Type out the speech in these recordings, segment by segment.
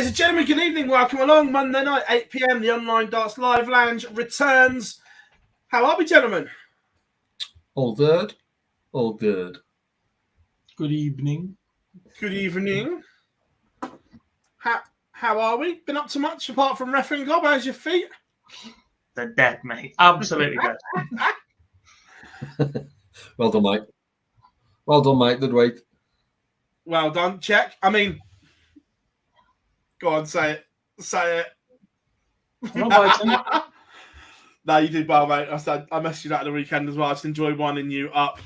Ladies and gentlemen, good evening. Welcome along. Monday night, 8 p.m. The Online Darts Live Lounge returns. How are we, gentlemen? All good. All good. Good evening. Good evening. How are we? Been up to much apart from refereeing gob? How's your feet? They're dead, mate. Absolutely dead. Well done, mate. Well done, mate. Good week. Well done. Check. I mean, go on, say it. Say it. I'm not biting. No, you did well, mate. I messaged you that at the weekend as well. I just enjoyed winding you up.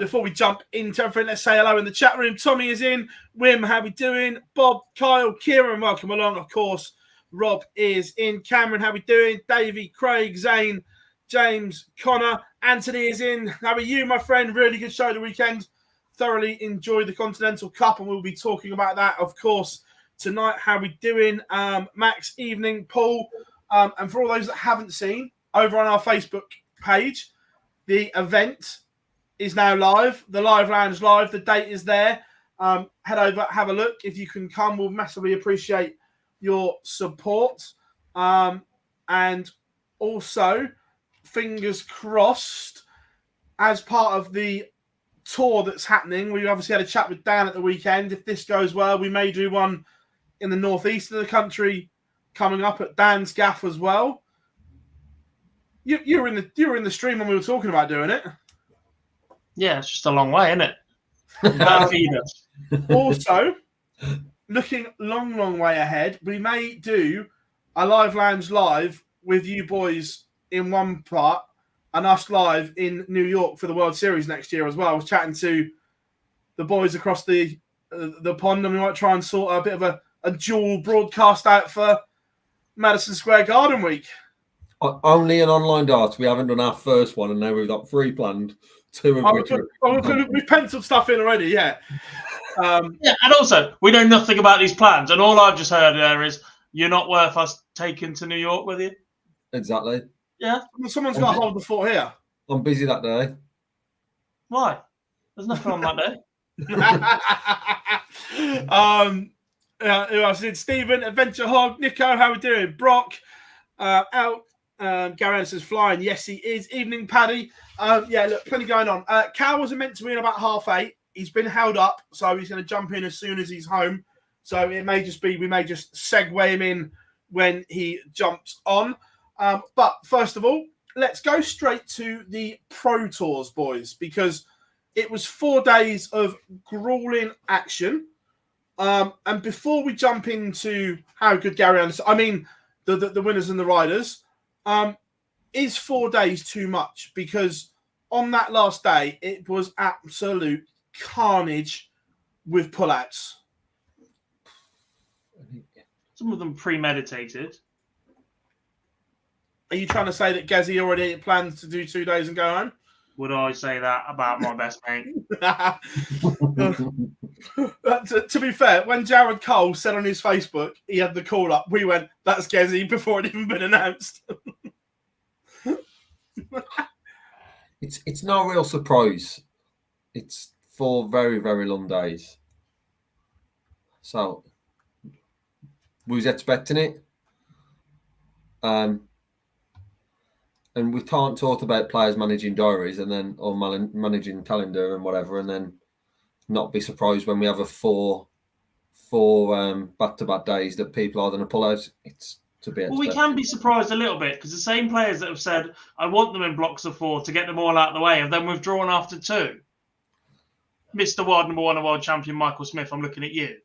Before we jump into everything, let's say hello in the chat room. Tommy is in. Wim, how we doing? Bob, Kyle, Kieran, welcome along. Of course, Rob is in. Cameron, how we doing? Davey, Craig, Zane, James, Connor, Anthony is in. How are you, my friend? Really good show the weekend. Thoroughly enjoyed the Continental Cup, and we'll be talking about that, of course, tonight. How we doing? Max, evening, Paul. And for all those that haven't seen, over on our Facebook page, the event is now live. The Live Lounge live. The date is there. Head over, have a look. If you can come, we'll massively appreciate your support. And also, fingers crossed, as part of the tour that's happening, we obviously had a chat with Dan at the weekend. If this goes well, we may do one in the northeast of the country coming up at Dan's gaff as well. You were in the stream when we were talking about doing it. Yeah, it's just a long way, isn't it? Also, looking long way ahead, we may do a Live Lounge live with you boys in one part and us live in New York for the World Series next year as well. I was chatting to the boys across the pond, and we might try and sort a bit of a dual broadcast out for Madison Square Garden week. Only an online darts. We haven't done our first one, and now we've got 3 planned. 2 of which we've penciled stuff in already, yeah. Yeah, and also, we know nothing about these plans, and all I've just heard there is, you're not worth us taking to New York with you. Exactly. Yeah. Someone's got to hold the fort here. I'm busy that day. Why? There's nothing on that day. Who else did? Stephen, Adventure Hog, Nico, how we doing? Brock, out. Gary says flying. Yes, he is. Evening, Paddy. Yeah, look, plenty going on. Cal wasn't meant to be in about 8:30. He's been held up, so he's going to jump in as soon as he's home. So it may just be, we may just segue him in when he jumps on. But first of all, let's go straight to the Pro Tours, boys, because it was 4 days of grueling action. And before we jump into how good Gary Anderson, I mean, the winners and the riders, is 4 days too much? Because on that last day, it was absolute carnage with pullouts. Some of them premeditated. Are you trying to say that Gezi already plans to do 2 days and go home? Would I say that about my best mate? To be fair, when Jared Cole said on his Facebook he had the call up, we went, that's Gezi, before it had even been announced. It's no real surprise. It's 4 very, very long days. So we was expecting it. And we can't talk about players managing diaries and then or managing calendar and whatever, and then not be surprised when we have a four back-to-back days that people are going to pull out. It's to be expected. Well, we can be surprised a little bit because the same players that have said, I want them in blocks of 4 to get them all out of the way have then withdrawn after 2. Mr. World number 1 and world champion Michael Smith, I'm looking at you.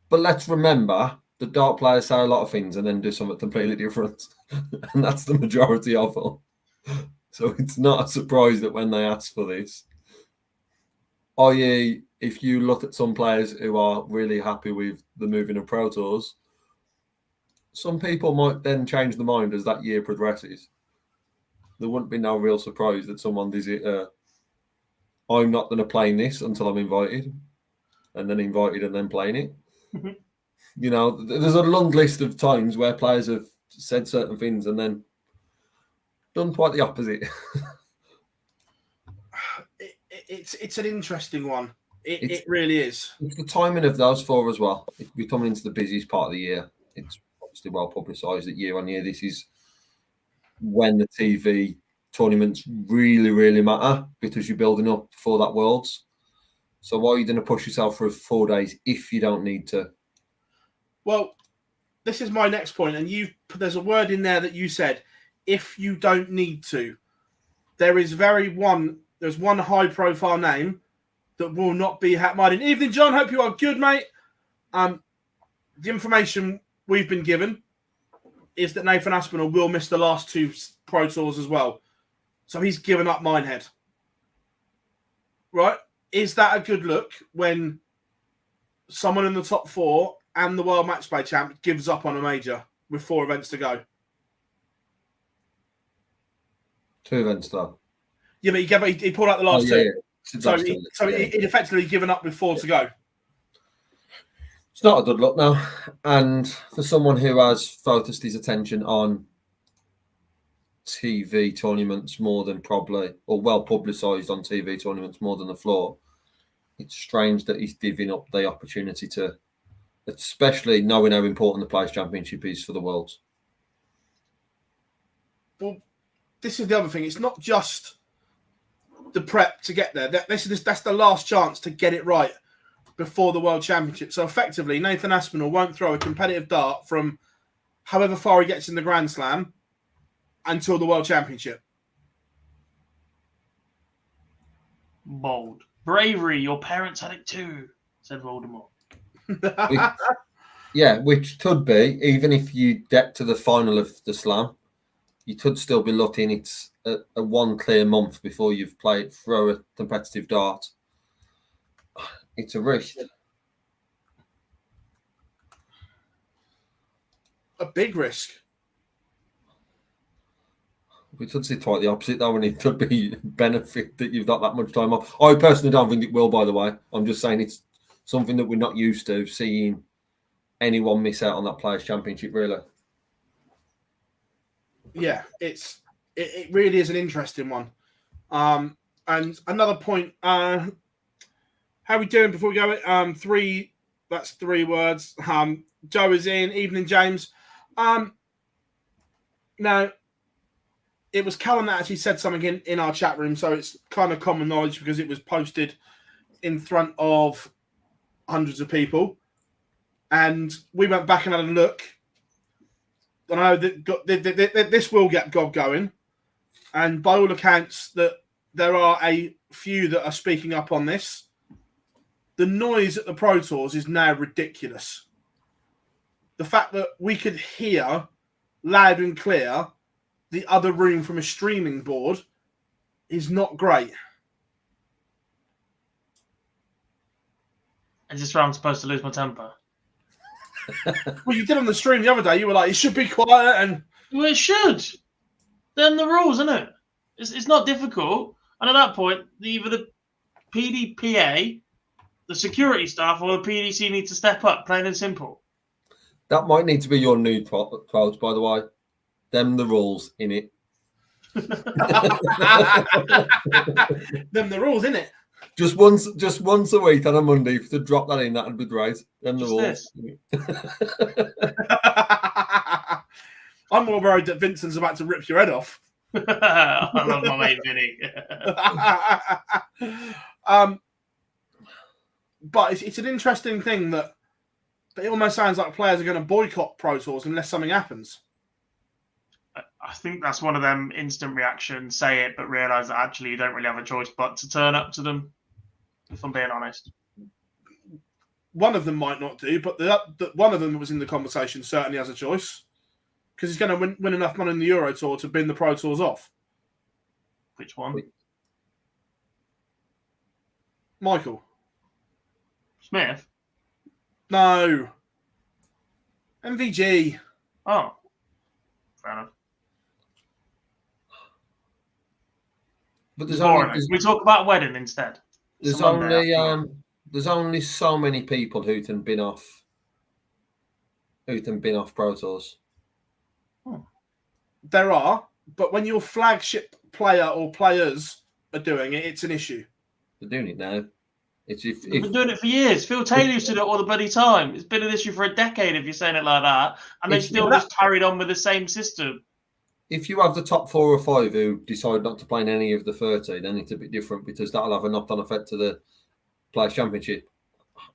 But let's remember, the dart players say a lot of things and then do something completely different. And that's the majority of them. So it's not a surprise that when they ask for this, i.e., if you look at some players who are really happy with the moving of Pro Tours, some people might then change their mind as that year progresses. There wouldn't be no real surprise that someone does it. I'm not going to play in this until I'm invited, and then invited and then playing it. You know, there's a long list of times where players have said certain things and then done quite the opposite. It's an interesting one. It really is. It's the timing of those four as well. We're coming into the busiest part of the year. It's obviously well publicised that year on year, this is when the TV tournaments really, really matter because you're building up for that Worlds. So why are you going to push yourself for 4 days if you don't need to? Well, this is my next point, and there's a word in there that you said, if you don't need to. There's one high-profile name that will not be Hat-Minded. Evening, John. Hope you are good, mate. The information we've been given is that Nathan Aspinall will miss the last 2 Pro Tours as well. So he's given up Minehead. Right? Is that a good look when someone in the top 4 and the World Match Play champ gives up on a major with 4 events to go? 2 events though. Yeah, but he pulled out the last 2. Yeah. So he'd effectively given up with 4 to go. It's not a good look now. And for someone who has focused his attention on TV tournaments more than probably, or well publicised on TV tournaments more than the floor, it's strange that he's giving up the opportunity to, especially knowing how important the Players' Championship is for the Worlds. Well, this is the other thing. It's not just the prep to get there. That's the last chance to get it right before the World Championship. So effectively, Nathan Aspinall won't throw a competitive dart from however far he gets in the Grand Slam until the World Championship. Bold. Bravery, your parents had it too, said Voldemort. Which could be, even if you get to the final of the Slam, you could still be looking, it's a 1 clear month before you've throw a competitive dart. It's a risk. A big risk. We could see quite the opposite, though, and it could be benefit that you've got that much time off. I personally don't think it will, by the way. I'm just saying it's something that we're not used to, seeing anyone miss out on that Players' Championship, really. Yeah, it really is an interesting one. And another point, how are we doing before we go? That's 3 words. Joe is in. Evening, James. Now, it was Callum that actually said something in our chat room, so it's kind of common knowledge because it was posted in front of hundreds of people. And we went back and had a look. And I know that this will get God going. And by all accounts, that there are a few that are speaking up on this. The noise at the Pro Tours is now ridiculous. The fact that we could hear loud and clear the other room from a streaming board is not great. Is this where I'm supposed to lose my temper? Well, you did on the stream the other day. You were like, it should be quiet. And well, it should. Then the rules, isn't it? It's not difficult. And at that point, either the PDPA, the security staff, or the PDC need to step up, plain and simple. That might need to be your new quote, by the way. Them the rules, in it. Them the rules, innit? Just once a week on a Monday to drop that in, that would be great. Them the rules. I'm more worried that Vincent's about to rip your head off. I love my mate Vinny. But it's an interesting thing that it almost sounds like players are going to boycott Pro Tours unless something happens. I think that's one of them instant reactions, say it, but realise that actually you don't really have a choice but to turn up to them, if I'm being honest. One of them might not do, but one of them that was in the conversation certainly has a choice because he's going to win enough money in the Euro Tour to bin the Pro Tours off. Which one? Michael. Smith? No. MVG. Oh. Fair enough. But we talk about wedding instead. There's only so many people who can bin off Pro Tours. There are, but when your flagship player or players are doing it, it's an issue. They're doing it now. It's We've been doing it for years. Phil Taylor used to do it all the bloody time. It's been an issue for a decade if you're saying it like that. And they still just carried on with the same system. If you have the top 4 or 5 who decide not to play in any of the 30, then it's a bit different because that'll have a knock-on effect to the Players' Championship.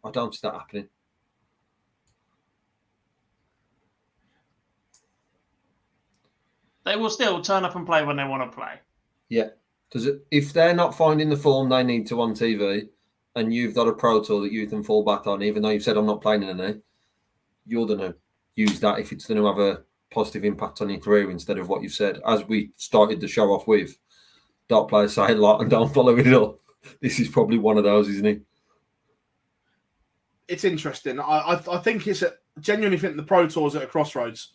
I don't see that happening. They will still turn up and play when they want to play. Yeah, because if they're not finding the form they need to on TV, and you've got a Pro Tour that you can fall back on, even though you've said I'm not playing in any, you're going to use that if it's going to have a positive impact on your career instead of what you've said. As we started the show off with, dart players say a lot and don't follow it up. This is probably one of those, isn't it? It's interesting. I think genuinely think the Pro Tours are at a crossroads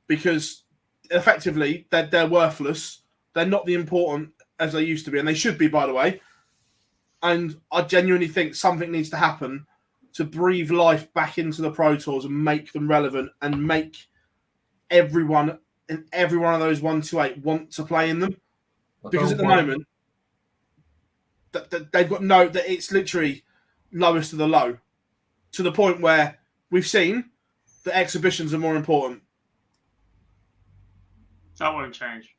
because effectively they're worthless. They're not the important as they used to be, and they should be, by the way. And I genuinely think something needs to happen to breathe life back into the Pro Tours and make them relevant and make everyone in every one of those 1-8 want to play in them. Because at the moment, they've got that it's literally lowest of the low to the point where we've seen that exhibitions are more important. That won't change.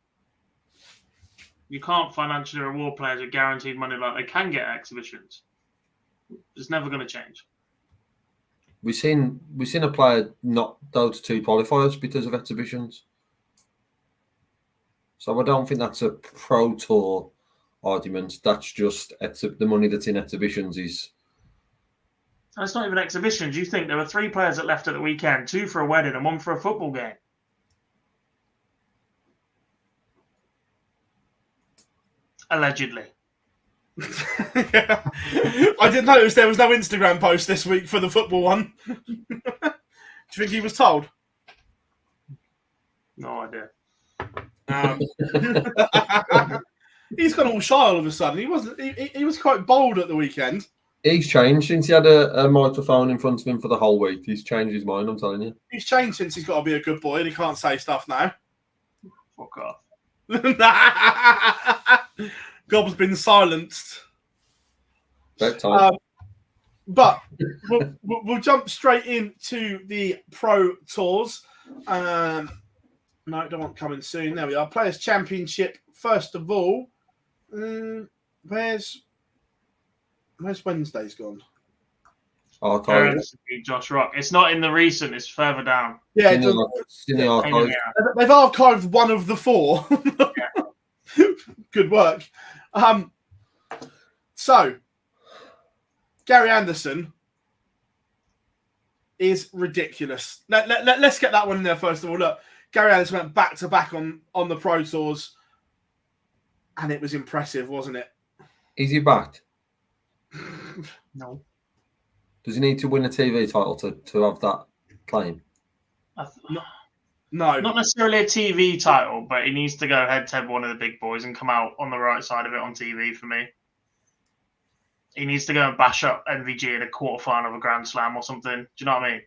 You can't financially reward players with guaranteed money like they can get at exhibitions. It's never going to change. We've seen a player not go to 2 qualifiers because of exhibitions. So I don't think that's a Pro Tour argument. That's just the money that's in exhibitions is. And it's not even exhibitions. You think there were 3 players that left at the weekend, 2 for a wedding and 1 for a football game. Allegedly. Yeah. I didn't notice there was no Instagram post this week for the football one. Do you think he was told? No idea. He's gone all shy all of a sudden. He was quite bold at the weekend. He's changed since he had a microphone in front of him for the whole week. He's changed his mind, I'm telling you. He's changed since he's got to be a good boy and he can't say stuff now. Fuck off. Gob's been silenced. Bedtime. But we'll jump straight into the Pro Tours. No, don't want coming soon. There we are. Players' Championship. First of all, where's Wednesday's gone? Josh Rock. It's not in the recent. It's further down. Yeah, it's in the archive. They've archived one of the 4. Yeah. Good work. So, Gary Anderson is ridiculous. Let's get that one in there first of all. Look, Gary Anderson went back to back on the Pro Tours, and it was impressive, wasn't it? Is he back? No. Does he need to win a TV title to have that claim? No. Not necessarily a TV title, but he needs to go head-to-head with one of the big boys and come out on the right side of it on TV for me. He needs to go and bash up MVG in a quarterfinal of a Grand Slam or something. Do you know what I mean?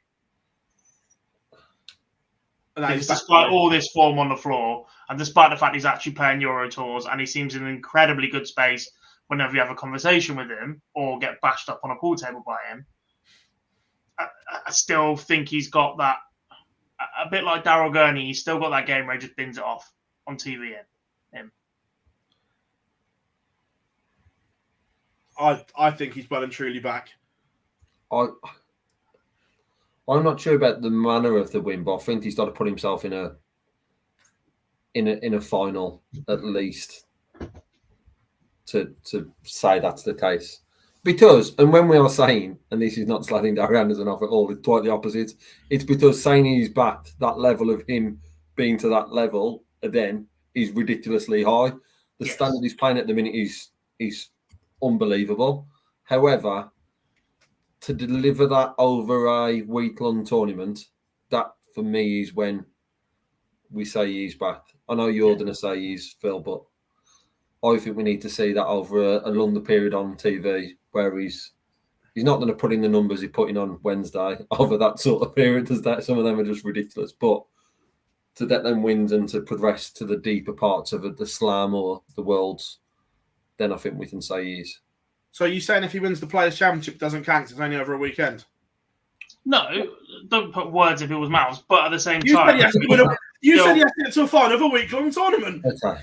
Because despite all this form on the floor, and despite the fact he's actually playing Euro Tours, and he seems in an incredibly good space whenever you have a conversation with him or get bashed up on a pool table by him, I still think he's got that, a bit like Daryl Gurney, he's still got that game where he just bins it off on TV. I think he's well and truly back. I'm not sure about the manner of the win, but I think he's got to put himself in a final at least to say that's the case. Because, and when we are saying, and this is not slagging Gary Anderson off at all, it's quite the opposite. It's because saying he's backed, that level of him being to that level again is ridiculously high. The standard he's playing at the minute is unbelievable. However, to deliver that over a week-long tournament, that for me is when we say he's back. I know you're going to say he's Phill, but I think we need to see that over a longer period on TV, where he's not going to put in the numbers he put in on Wednesday over that sort of period. That some of them are just ridiculous, but to get them wins and to progress to the deeper parts of the Slam or the Worlds, then I think we can say he's. So are you saying if he wins the Players' Championship, it doesn't count 'cause it's only over a weekend? No, don't put words in people's mouths. But at the same You time, said he has to get to a final of a week-long tournament. Okay.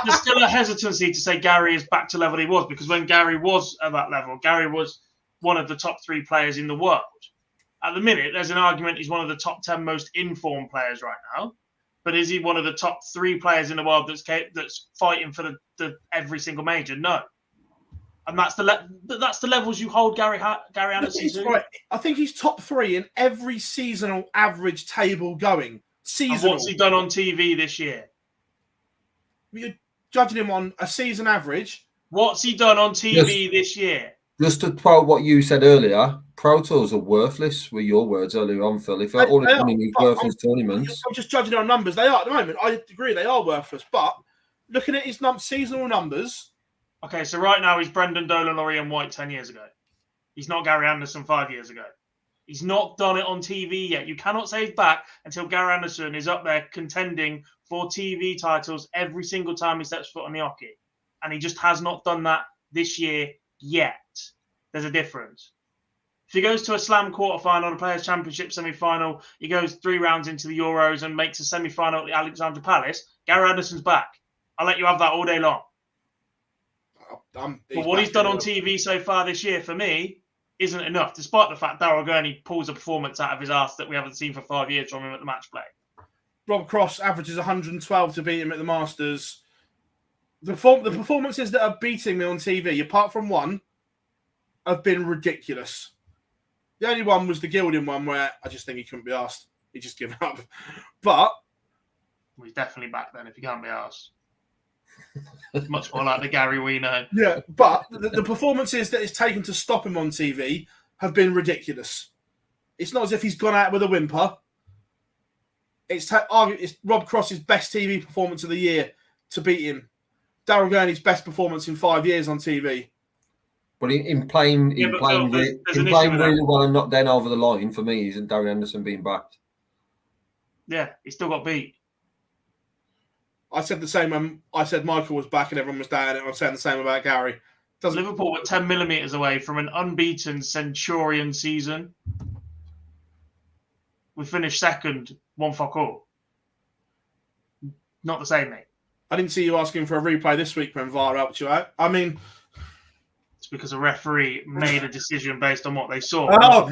there's still a hesitancy to say Gary is back to level he was, because when Gary was at that level, Gary was one of the top 3 players in the world. At the minute, there's an argument he's one of the top 10 most informed players right now. But is he one of the top 3 players in the world that's fighting for the every single major? No. And that's the levels you hold Gary Anderson to. Right. I think he's top 3 in every seasonal average table going. Seasonal. And what's he done on TV this year? You're judging him on a season average. What's he done on TV this year? Just to quote what you said earlier, Pro Tours are worthless, were your words earlier on, Phil. If all the winning is worthless tournaments. I'm just judging on numbers. They are at the moment. I agree they are worthless. But looking at his seasonal numbers. Okay, so right now he's Brendan Dolan or Ian White 10 years ago. He's not Gary Anderson 5 years ago. He's not done it on TV yet. You cannot say he's back until Gary Anderson is up there contending for TV titles every single time he steps foot on the hockey. And he just has not done that this year yet. There's a difference. If he goes to a Slam quarterfinal, a Players' Championship semi-final, he goes 3 rounds into the Euros and makes a semi-final at the Alexandra Palace, Gary Anderson's back. I'll let you have that all day long. But what he's done on TV so far this year, for me, isn't enough, despite the fact Daryl Gurney pulls a performance out of his arse that we haven't seen for 5 years from him at the match play. Rob Cross averages 112 to beat him at the Masters. The performances that are beating me on TV, apart from one, have been ridiculous. The only one was the Gilding one where I just think he couldn't be asked. He just given up. But he's definitely back then if he can't be asked. Much more like the Gary we know. Yeah, but the performances that it's taken to stop him on TV have been ridiculous. It's not as if he's gone out with a whimper. It's Rob Cross's best TV performance of the year to beat him. Daryl Gurney's best performance in 5 years on TV. But in playing really well and not then over the line, for me, isn't Gary Anderson being backed? Yeah, he still got beat. I said the same when I said Michael was back and everyone was down, and I'm saying the same about Gary. Liverpool were 10 millimetres away from an unbeaten Centurion season. We finished second, 1-0. Not the same, mate. I didn't see you asking for a replay this week when VAR helped you out. I mean, it's because a referee made a decision based on what they saw. Oh.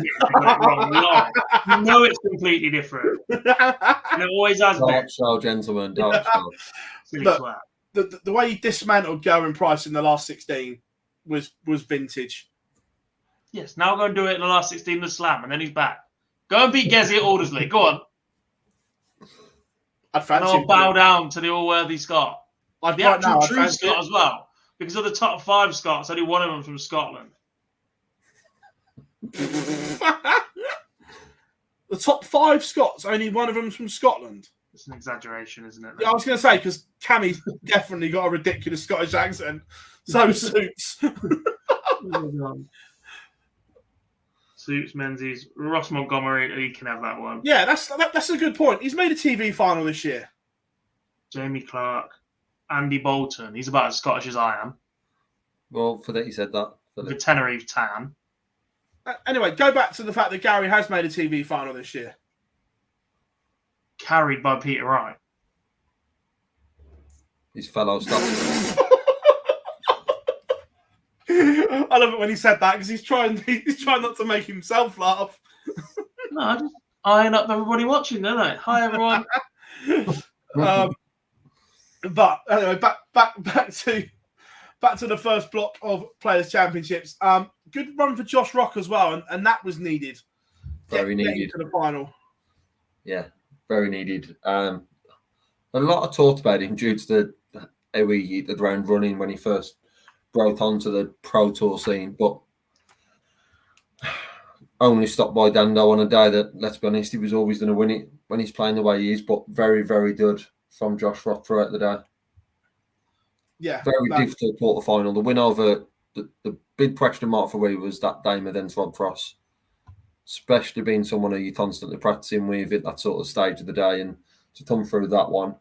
You know it's completely different. And it always has been. Dark show, gentlemen. Dark show. Look, the way he dismantled Gerwyn Price in the last 16 was vintage. Yes, now go and do it in the last 16 of the Slam, and then he's back. Go and beat Gezi at Aldersley. Go on. I'd fancy and I'll bow down to the all-worthy Scot. The actual true Scot as well. Because of the top 5 Scots, only one of them from Scotland. The top 5 Scots, only one of them's from Scotland. It's an exaggeration, isn't it? Yeah, I was going to say, because Cammy's definitely got a ridiculous Scottish accent. So suits. Suits, Menzies, Ross Montgomery, he can have that one. Yeah, that's a good point. He's made a TV final this year. Jamie Clark, Andy Bolton. He's about as Scottish as I am. Well, for that, he said that. The Tenerife tan. Anyway, go back to the fact that Gary has made a TV final this year. Carried by Peter Wright. His fellow stuff. I love it when he said that because he's trying not to make himself laugh. No, I just eyeing up everybody watching, don't I? Hi, everyone. But anyway, back to the first block of Players' Championships. Good run for Josh Rock as well, and that was needed. Very needed to the final. Yeah, very needed. A lot of talk about him due to how he hit the ground running when he first broke onto the Pro Tour scene, but only stopped by Dando on a day that, let's be honest, he was always going to win it when he's playing the way he is. But very, very good from Josh Rock throughout the day. Yeah, very difficult quarterfinal. The win over the big question mark for me was that game against Rob Cross, especially being someone who you're constantly practicing with at that sort of stage of the day, and to come through that one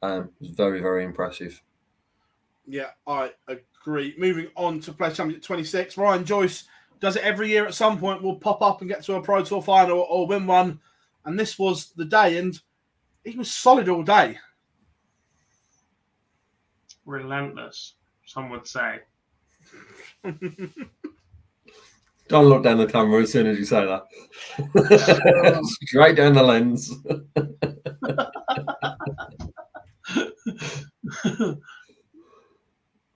was very, very impressive. Yeah, I agree. Moving on to Players Championship 26, Ryan Joyce does it every year at some point. Will pop up and get to a Pro Tour final or win one. And this was the day, and he was solid all day. Relentless, some would say. Don't look down the camera as soon as you say that. Straight down the lens.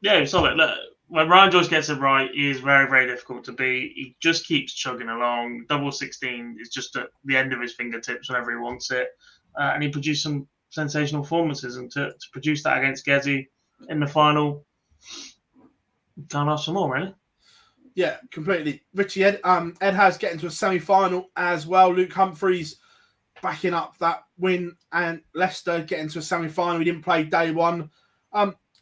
Yeah, solid. Look, when Ryan Joyce gets it right, he is very, very difficult to beat. He just keeps chugging along. Double 16 is just at the end of his fingertips whenever he wants it. And he produced some sensational performances. And to produce that against Gezi in the final, can't ask for more, really. Yeah, completely. Richie Ed has getting to a semi-final as well. Luke Humphreys backing up that win, and Leicester getting to a semi-final. He didn't play day one.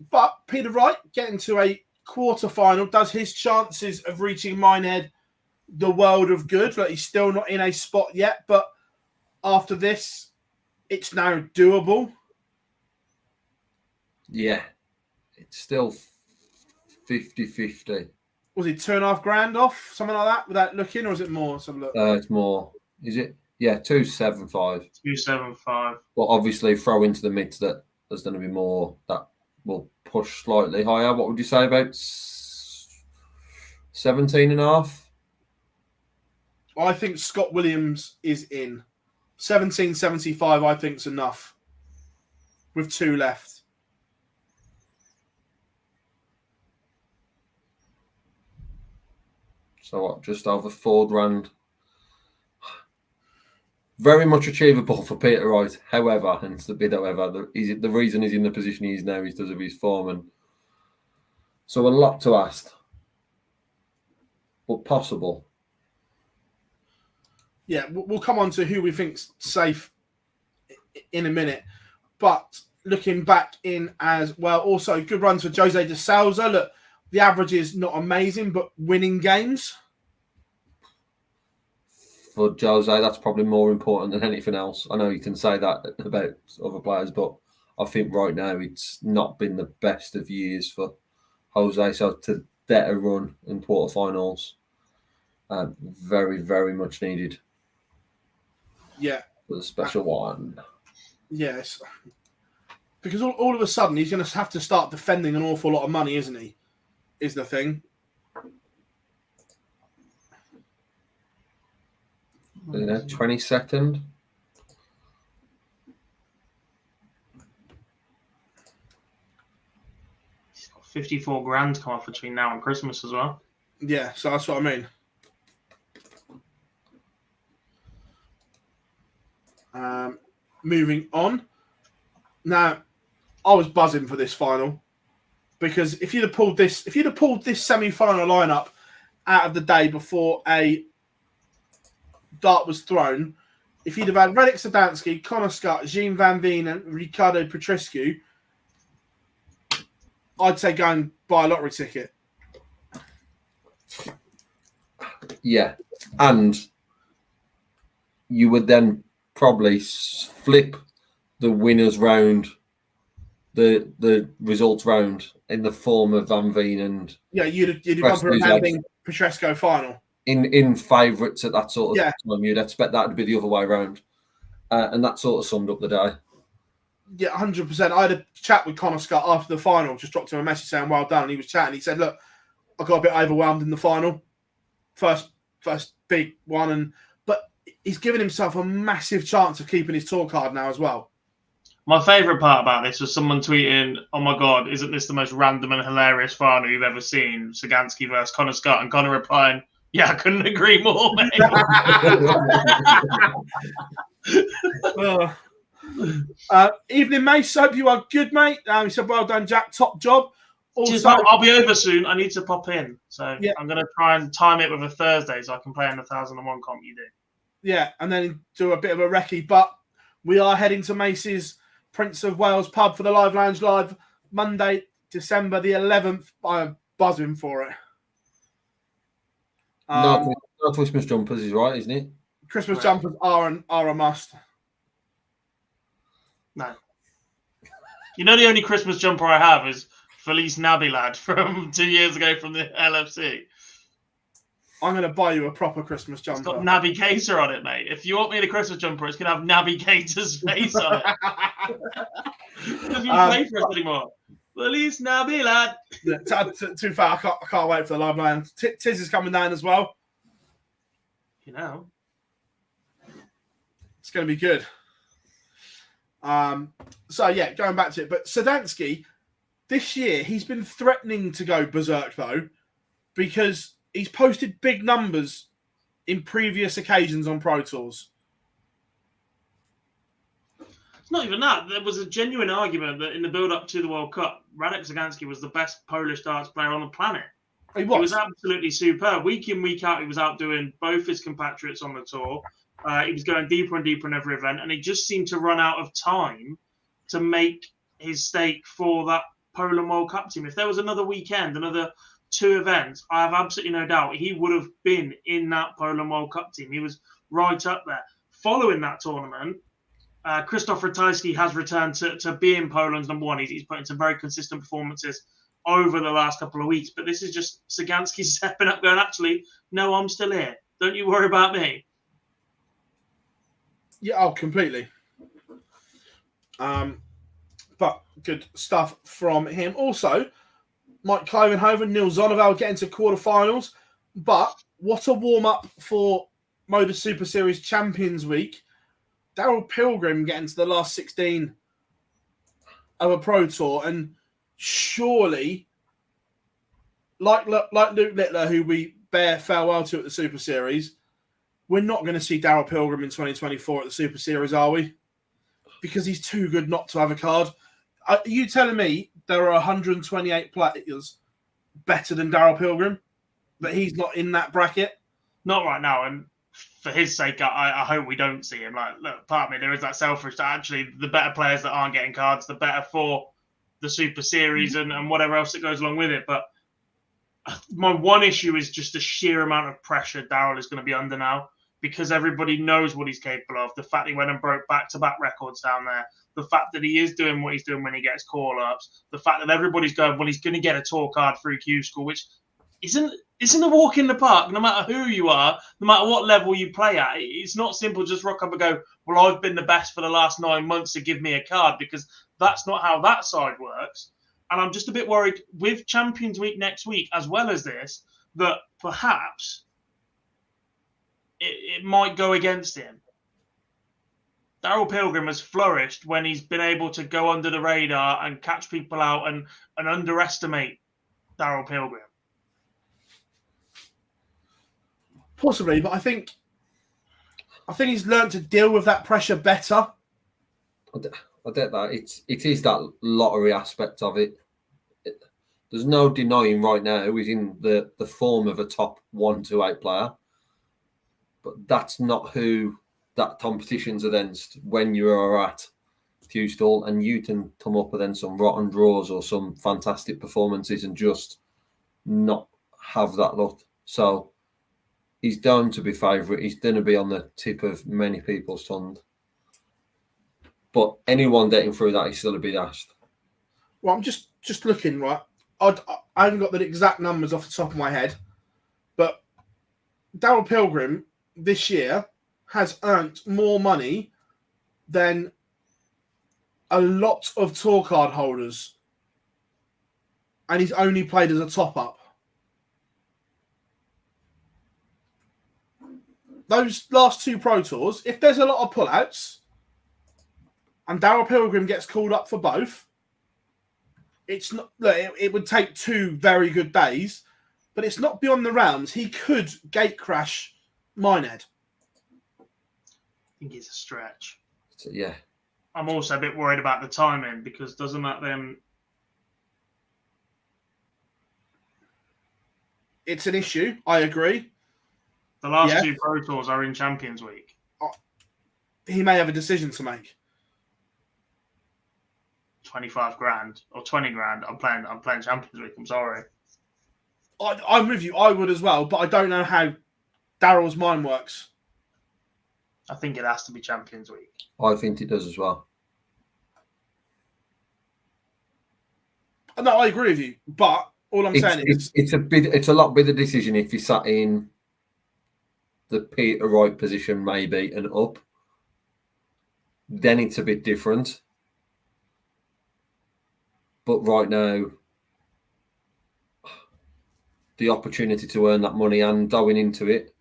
But Peter Wright getting to a quarter-final does his chances of reaching Minehead the world of good. Like, he's still not in a spot yet, but after this, it's now doable. Yeah, it's still 50-50. Was it $2,500 off, something like that, without looking, or is it more? Let's have a look. It's more. Is it? Yeah, 275. 275. But obviously, throw into the mix that there's going to be more that will push slightly higher. What would you say about 17.5? I think Scott Williams is in. 17.75, I think, is enough. With 2 left. So what? Just over $4,000. Very much achievable for Peter Wright. However, and it's the bit however, the reason he's in the position he is now is because of his form. And so a lot to ask, but possible. Yeah, we'll come on to who we think's safe in a minute. But looking back in as well, also good runs for Jose de Souza. Look, the average is not amazing, but winning games. For Jose, that's probably more important than anything else. I know you can say that about other players, but I think right now it's not been the best of years for Jose. So to get a run in quarterfinals, very, very much needed. Yeah. For the special one. Yes. Because all of a sudden he's going to have to start defending an awful lot of money, isn't he? Is the thing. 22nd. He's got 54 grand come off between now and Christmas as well. Yeah, so that's what I mean. Moving on. Now, I was buzzing for this final because if you'd have pulled this semi-final lineup out of the day before a dart was thrown, if you'd have had Radek Sadansky, Connor Scott, Jean Van Veen, and Ricardo Petrescu, I'd say go and buy a lottery ticket. Yeah, and you would then probably flip the winners round, the results round in the form of Van Veen and you'd gone for a Van Veen Petrescu final. In favourites at that sort of time, you'd expect that to be the other way around, and that sort of summed up the day. Yeah, 100%. I had a chat with Connor Scott after the final. Just dropped him a message saying well done. And he was chatting. He said, "Look, I got a bit overwhelmed in the final, first big one, but he's given himself a massive chance of keeping his tour card now as well." My favourite part about this was someone tweeting, "Oh my God, isn't this the most random and hilarious final you've ever seen? Sagansky versus Connor Scott," and Connor replying, "Yeah, I couldn't agree more, mate." Evening, Mace. Hope you are good, mate. He said, "Well done, Jack. Top job." Also, I'll be over soon. I need to pop in, so yeah. I'm going to try and time it with a Thursday so I can play in the 1001 comp you do. Yeah, and then do a bit of a recce. But we are heading to Mace's Prince of Wales pub for the Live Lounge Live Monday, December the 11th. I'm buzzing for it. No Christmas jumpers is right, isn't it? Christmas jumpers are a must. No. You know the only Christmas jumper I have is Felice Nabi lad from 2 years ago from the LFC. I'm going to buy you a proper Christmas It's jumper. got Nabi Keita on it, mate. If you want me in a Christmas jumper, it's going to have Nabi Keita's face on it. He doesn't even play for us anymore. Felice Nabi lad. Too far. I can't wait for the live line. Tiz is coming down as well. You know. It's going to be good. So, yeah, going back to it. But Sadansky, this year, he's been threatening to go berserk, though, because he's posted big numbers in previous occasions on Pro Tours. It's not even that. There was a genuine argument that in the build-up to the World Cup, Radek Sadansky was the best Polish darts player on the planet. He was absolutely superb. Week in, week out, he was outdoing both his compatriots on the tour. He was going deeper and deeper in every event, and he just seemed to run out of time to make his stake for that Poland World Cup team. If there was another weekend, another 2 events, I have absolutely no doubt he would have been in that Poland World Cup team. He was right up there. Following that tournament, Krzysztof Ratajski has returned to being Poland's number 1. He's put in some very consistent performances over the last couple of weeks, but this is just Sagansky stepping up going, actually, no, I'm still here. Don't you worry about me. Yeah, oh, completely. But good stuff from him. Also, Mike Klovenhoven, Neil Zonneval getting to quarterfinals. But what a warm-up for Moda Super Series Champions Week. Daryl Pilgrim getting to the last 16 of a Pro Tour. And surely, like Luke Littler, who we bear farewell to at the Super Series, we're not going to see Daryl Pilgrim in 2024 at the Super Series, are we? Because he's too good not to have a card. Are you telling me there are 128 players better than Daryl Pilgrim? That he's not in that bracket? Not right now. And for his sake, I hope we don't see him. Like, look, part of me, there is that selfish that actually the better players that aren't getting cards, the better for the Super Series and whatever else that goes along with it. But my one issue is just the sheer amount of pressure Daryl is going to be under now, because everybody knows what he's capable of. The fact he went and broke back-to-back records down there, the fact that he is doing what he's doing when he gets call-ups, the fact that everybody's going, well, he's going to get a tour card through Q School, which isn't a walk in the park, no matter who you are, no matter what level you play at. It's not simple, just rock up and go, well, I've been the best for the last 9 months, so give me a card, because that's not how that side works. And I'm just a bit worried with Champions Week next week, as well as this, that perhaps it might go against him. Daryl Pilgrim has flourished when he's been able to go under the radar and catch people out and underestimate Daryl Pilgrim. Possibly, but I think he's learned to deal with that pressure better. I get that. It is that lottery aspect of it. There's no denying right now he's in the form of a top 1 to 8 player. But that's not who that competition's against when you are at Fewstall, and you can come up against some rotten draws or some fantastic performances and just not have that luck. So he's down to be favourite. He's going to be on the tip of many people's tongue. But anyone getting through that is still a bit asked. Well, I'm just looking, right? I haven't got the exact numbers off the top of my head, but Daryl Pilgrim this year has earned more money than a lot of tour card holders, and he's only played as a top-up. Those last 2 Pro Tours, if there's a lot of pullouts and Daryl Pilgrim gets called up for both, it's not. It would take 2 very good days, but it's not beyond the realms. He could gate crash Minehead. I think it's a stretch. So, yeah. I'm also a bit worried about the timing, because doesn't that then... It's an issue. I agree. The last 2 Pro Tours are in Champions Week. He may have a decision to make. 25 grand or 20 grand. I'm playing Champions Week. I'm sorry. I'm with you. I would as well, but I don't know how Daryl's mind works. I think it has to be Champions Week. I think it does as well. No, I agree with you. But all I'm saying is it's a lot bigger decision if you sat in the Peter Wright position maybe and up. Then it's a bit different. But right now, the opportunity to earn that money and going into it,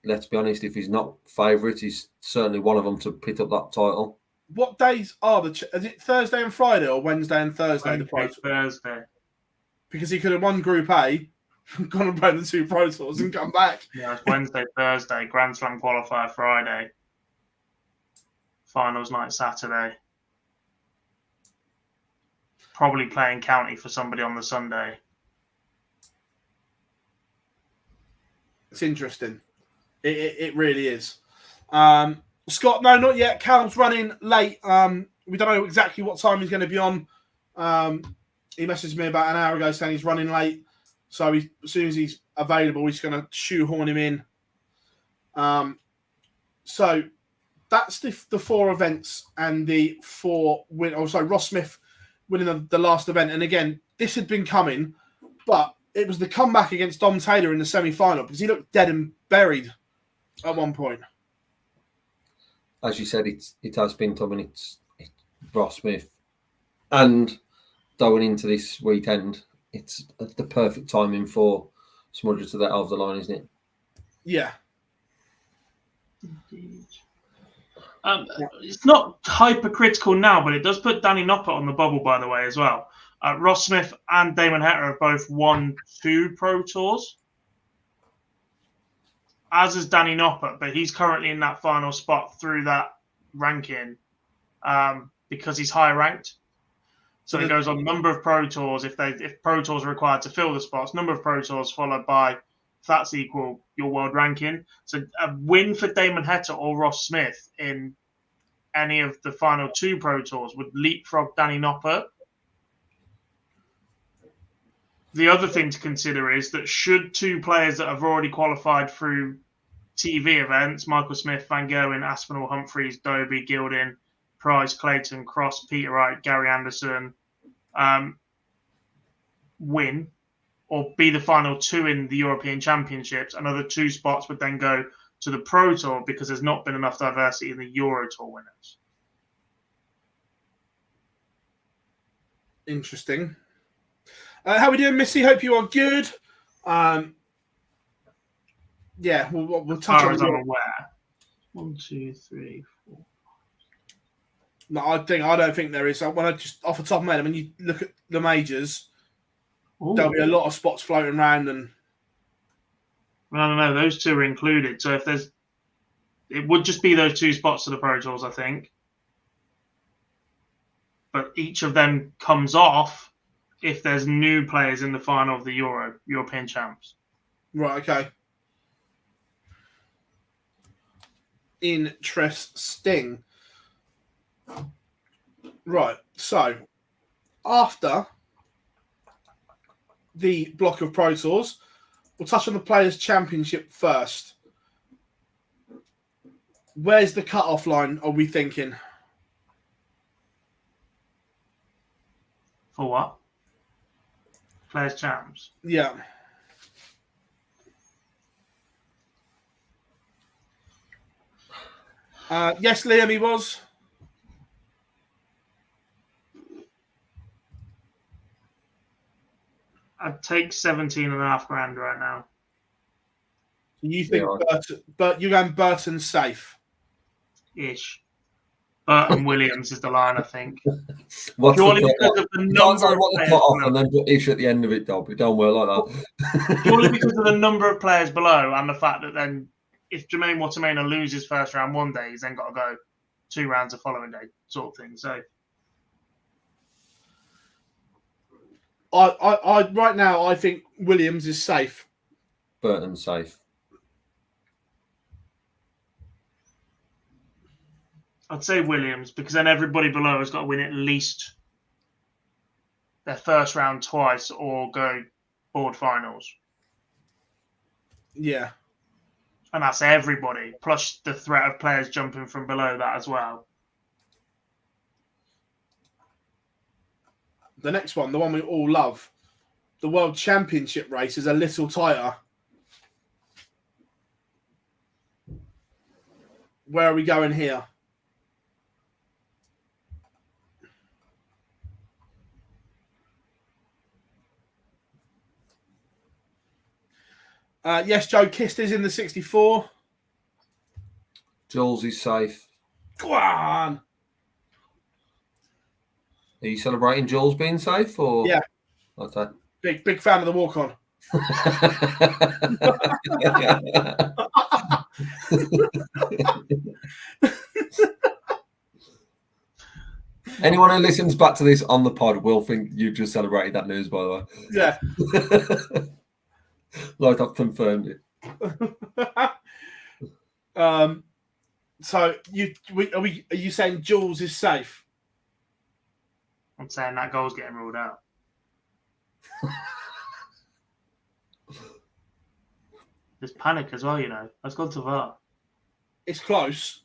let's be honest, if he's not favourite, he's certainly one of them to pick up that title. what days are is it Thursday and Friday or Wednesday and Thursday? Thursday. Because he could have won Group A, gone and played the 2 Pro Tours and come back. Yeah, it's Wednesday, Thursday, Grand Slam qualifier Friday, finals night Saturday. Probably playing county for somebody on the Sunday. It's interesting. It really is. Scott, no, not yet. Callum's running late. We don't know exactly what time he's going to be on. He messaged me about an hour ago saying he's running late. So as soon as he's available, he's going to shoehorn him in. So that's the 4 events and the 4 win. Oh, sorry, Ross Smith winning the last event. And again, this had been coming, but it was the comeback against Dom Taylor in the semi-final because he looked dead and buried at one point. As you said, it has been coming. It's Ross Smith. And going into this weekend, it's the perfect timing for Smudger to that over the line, isn't it? Yeah. It's not hypercritical now, but it does put Danny Noppert on the bubble, by the way, as well. Ross Smith and Damon Hector have both won 2 Pro Tours, as is Danny Noppert, but he's currently in that final spot through that ranking because he's higher ranked. So it goes on number of Pro Tours. If Pro Tours are required to fill the spots, number of Pro Tours followed by, if that's equal, your world ranking. So a win for Damon Hector or Ross Smith in any of the final 2 Pro Tours would leapfrog Danny Noppert. The other thing to consider is that should 2 players that have already qualified through TV events, Michael Smith, Van Gerwen, Aspinall, Humphreys, Dobie, Gilding, Price, Clayton, Cross, Peter Wright, Gary Anderson, win or be the final 2 in the European Championships, another 2 spots would then go to the Pro Tour because there's not been enough diversity in the Euro Tour winners. Interesting. How are we doing, Missy? Hope you are good. Yeah, we'll touch on as I'm aware. 1, 2, 3, 4. No, I don't think there is. When I just off the top of my head, when you look at the majors, there'll be a lot of spots floating around, and no, those 2 are included. So if it would just be those 2 spots to the Pro Tours, I think. But each of them comes off if there's new players in the final of the European Champs. Right, okay. Interesting. Right, so after the block of Pro Tours, we'll touch on the Players' Championship first. Where's the cut-off line, are we thinking? For what? Players' Champs? Yeah. Yes, Liam, he was. I'd take 17.5 grand right now. You think you're going Burton safe? Ish. Burton Williams is the line, I think. Purely because of the number of players off and then put ish at the end of it, Dob. It don't work like that. Purely because of the number of players below and the fact that then if Jermaine Watermaina loses first round one day, he's then got to go 2 rounds the following day, sort of thing. So I right now I think Williams is safe. Burton safe. I'd say Williams because then everybody below has got to win at least their first round twice or go board finals. Yeah. And that's everybody, plus the threat of players jumping from below that as well. the next one, the one we all love, the World Championship race, is a little tighter. Where are we going here? Yes, Joe Kist is in the 64. Jules is safe. Go on. Are you celebrating Jules being safe? Or Yeah. Okay. Big fan of the walk-on. Anyone who listens back to this on the pod will think you just celebrated that news, by the way. Yeah. Like I've confirmed it. So are you saying Jules is safe? I'm saying that goal's getting ruled out. There's panic as well, you know. Let's go to VAR. It's close.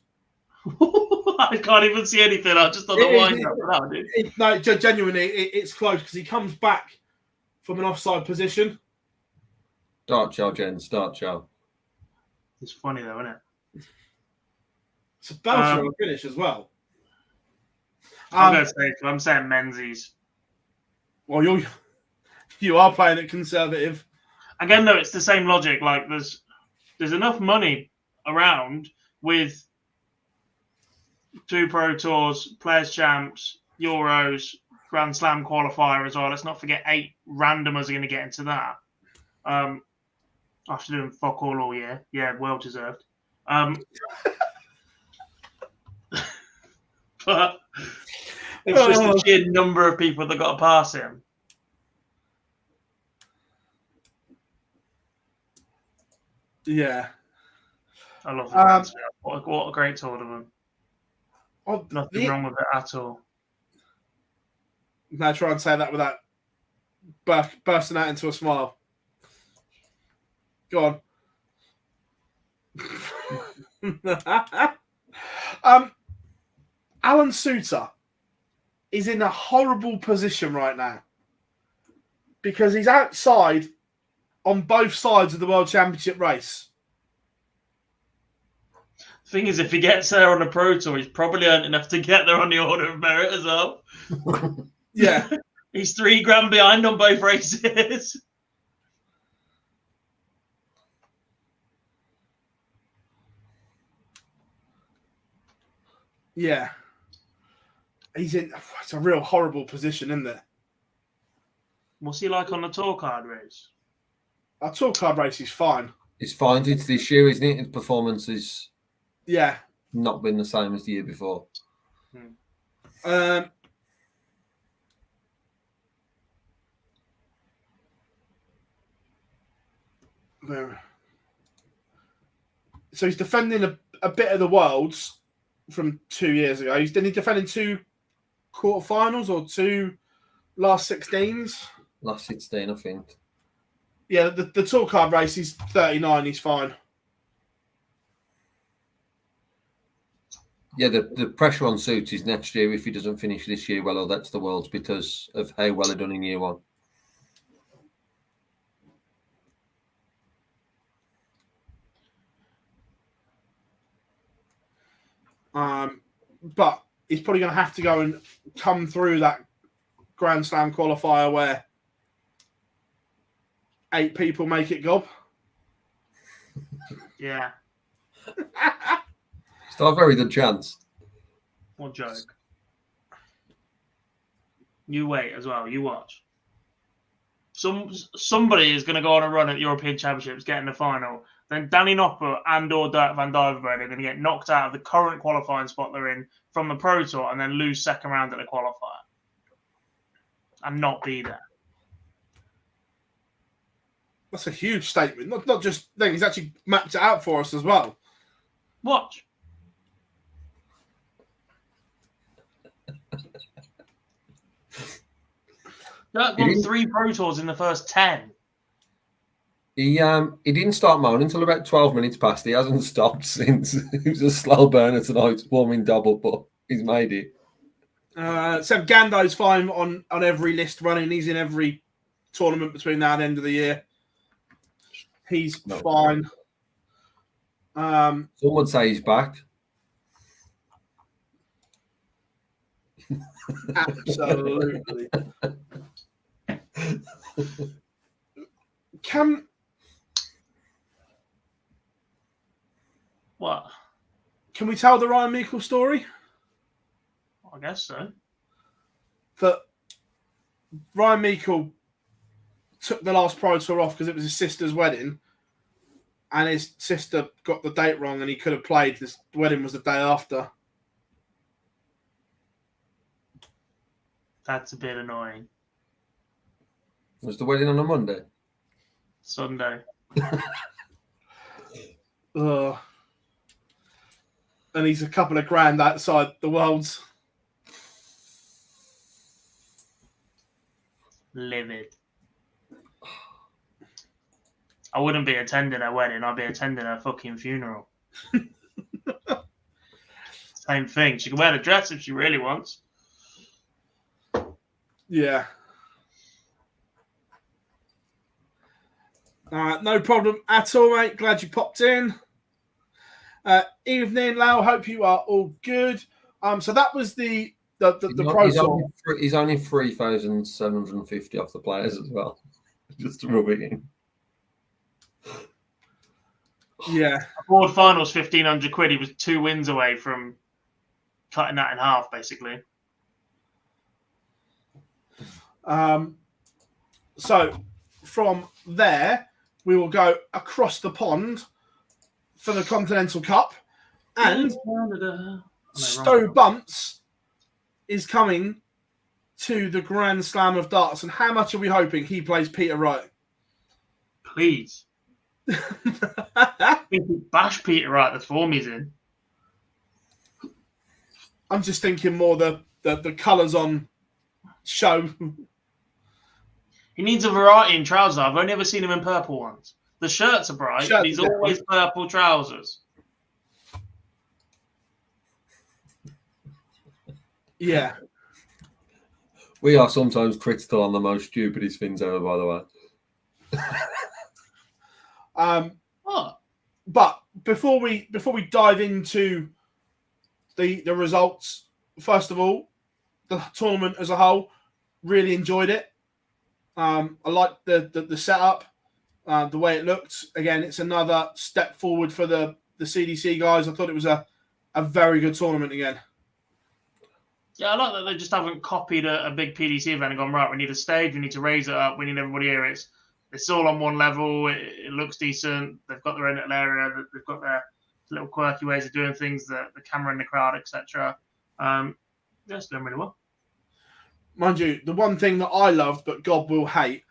I can't even see anything. I'm just on the wind up now, dude. No, genuinely, it's close because he comes back from an offside position. Start show, Jen. Start show. It's funny though, isn't it? It's a belter of a finish as well. I'm saying Menzies. Well, you are playing it conservative. Again, though, it's the same logic. Like there's enough money around with 2 Pro Tours, Players Champs, Euros, Grand Slam qualifier as well. Let's not forget 8 randomers are going to get into that. After doing fuck all year. Yeah, well deserved. But it's just the sheer number of people that got to pass him. Yeah. I love it. What a great tournament. Nothing wrong with it at all. Now try and say that without bursting out into a smile. Go on. Alan Suter is in a horrible position right now because he's outside on both sides of the World Championship race. Thing is, if he gets there on a Pro Tour, he's probably earned enough to get there on the Order of Merit as well. Yeah. He's $3,000 behind on both races. Yeah. It's a real horrible position, isn't it? What's he like on the tour card race? Our tour card race is fine. It's fine. It's this year, isn't it? His performance has not been the same as the year before. So he's defending a bit of the Worlds from 2 years ago. He's defending 2 quarterfinals or 2 last 16s. Last 16, I think. Yeah, the tour card race, he's 39. He's fine. Yeah, the pressure on Suits is next year if he doesn't finish this year well, or that's the Worlds because of how well he done in year 1. But he's probably going to have to go and come through that Grand Slam qualifier where 8 people make it gob. Yeah. Still a very good chance. What joke. You wait as well. You watch. Somebody is going to go on a run at European Championships, get in the final. Then Danny Nopper and or Dirk van Dijvenbode are going to get knocked out of the current qualifying spot they're in from the Pro Tour and then lose second round at the qualifier. And not be there. That's a huge statement. Not just then, he's actually mapped it out for us as well. Watch. Dirk won 3 Pro Tours in the first 10. He didn't start moaning until about 12 minutes past. He hasn't stopped since. He was a slow burner tonight, warming double, but he's made it. So Gando's fine on every list running. He's in every tournament between now and the end of the year. He's fine. Some would say he's back. Absolutely. What? Can we tell the Ryan Meikle story? I guess so. That Ryan Meikle took the last Pro Tour off because it was his sister's wedding, and his sister got the date wrong, and he could have played. This wedding was the day after. That's a bit annoying. Was the wedding on a Monday? Sunday. And he's a couple of grand outside the Worlds. Livid. I wouldn't be attending her wedding. I'd be attending her fucking funeral. Same thing. She can wear the dress if she really wants. Yeah. No problem at all, mate. Glad you popped in. Evening, Lau. Hope you are all good. So that was the Pro Tour. He's only 3,750 off the players as well. Just to rub it in. Yeah. Board finals, 1,500 quid. He was 2 wins away from cutting that in half, basically. So from there, we will go across the pond for the Continental Cup, and Stowe Bunce is coming to the Grand Slam of Darts. And how much are we hoping he plays Peter Wright? Please. Bash Peter Wright, the form he's in. I'm just thinking more the colours on show. He needs a variety in trousers. I've only ever seen him in purple ones. The shirts are bright. He's always purple trousers. Yeah. We are sometimes critical on the most stupidest things ever, by the way. But before we dive into the results, first of all, the tournament as a whole, really enjoyed it. I liked the setup, the way it looked. Again, it's another step forward for the CDC guys. I thought it was a very good tournament again. Yeah, I like that they just haven't copied a big PDC event and gone, right, we need a stage, we need to raise it up, we need everybody here. It's all on one level. It looks decent. They've got their own little area. They've got their little quirky ways of doing things, the camera in the crowd, etc. It's doing really well. Mind you, the one thing that I loved, but God will hate,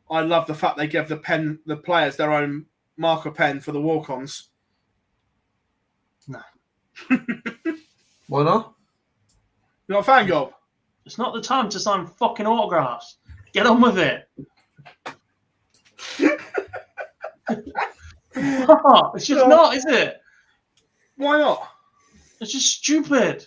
I love the fact they gave the players their own marker pen for the walk-ons. No. Why not? You're not a fan, Gob? It's not the time to sign fucking autographs. Get on with it. It's just not, is it? Why not? It's just stupid.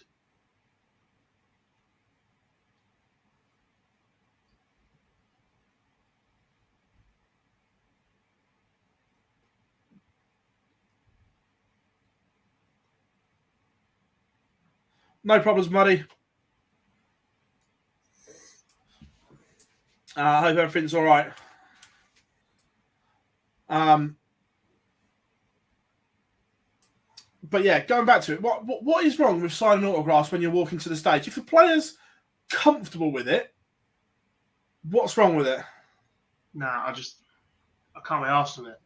No problems, Muddy. I hope everything's all right. But yeah, going back to it, what is wrong with signing autographs when you're walking to the stage? If the player's comfortable with it, what's wrong with it? Nah, I can't be arsed with it.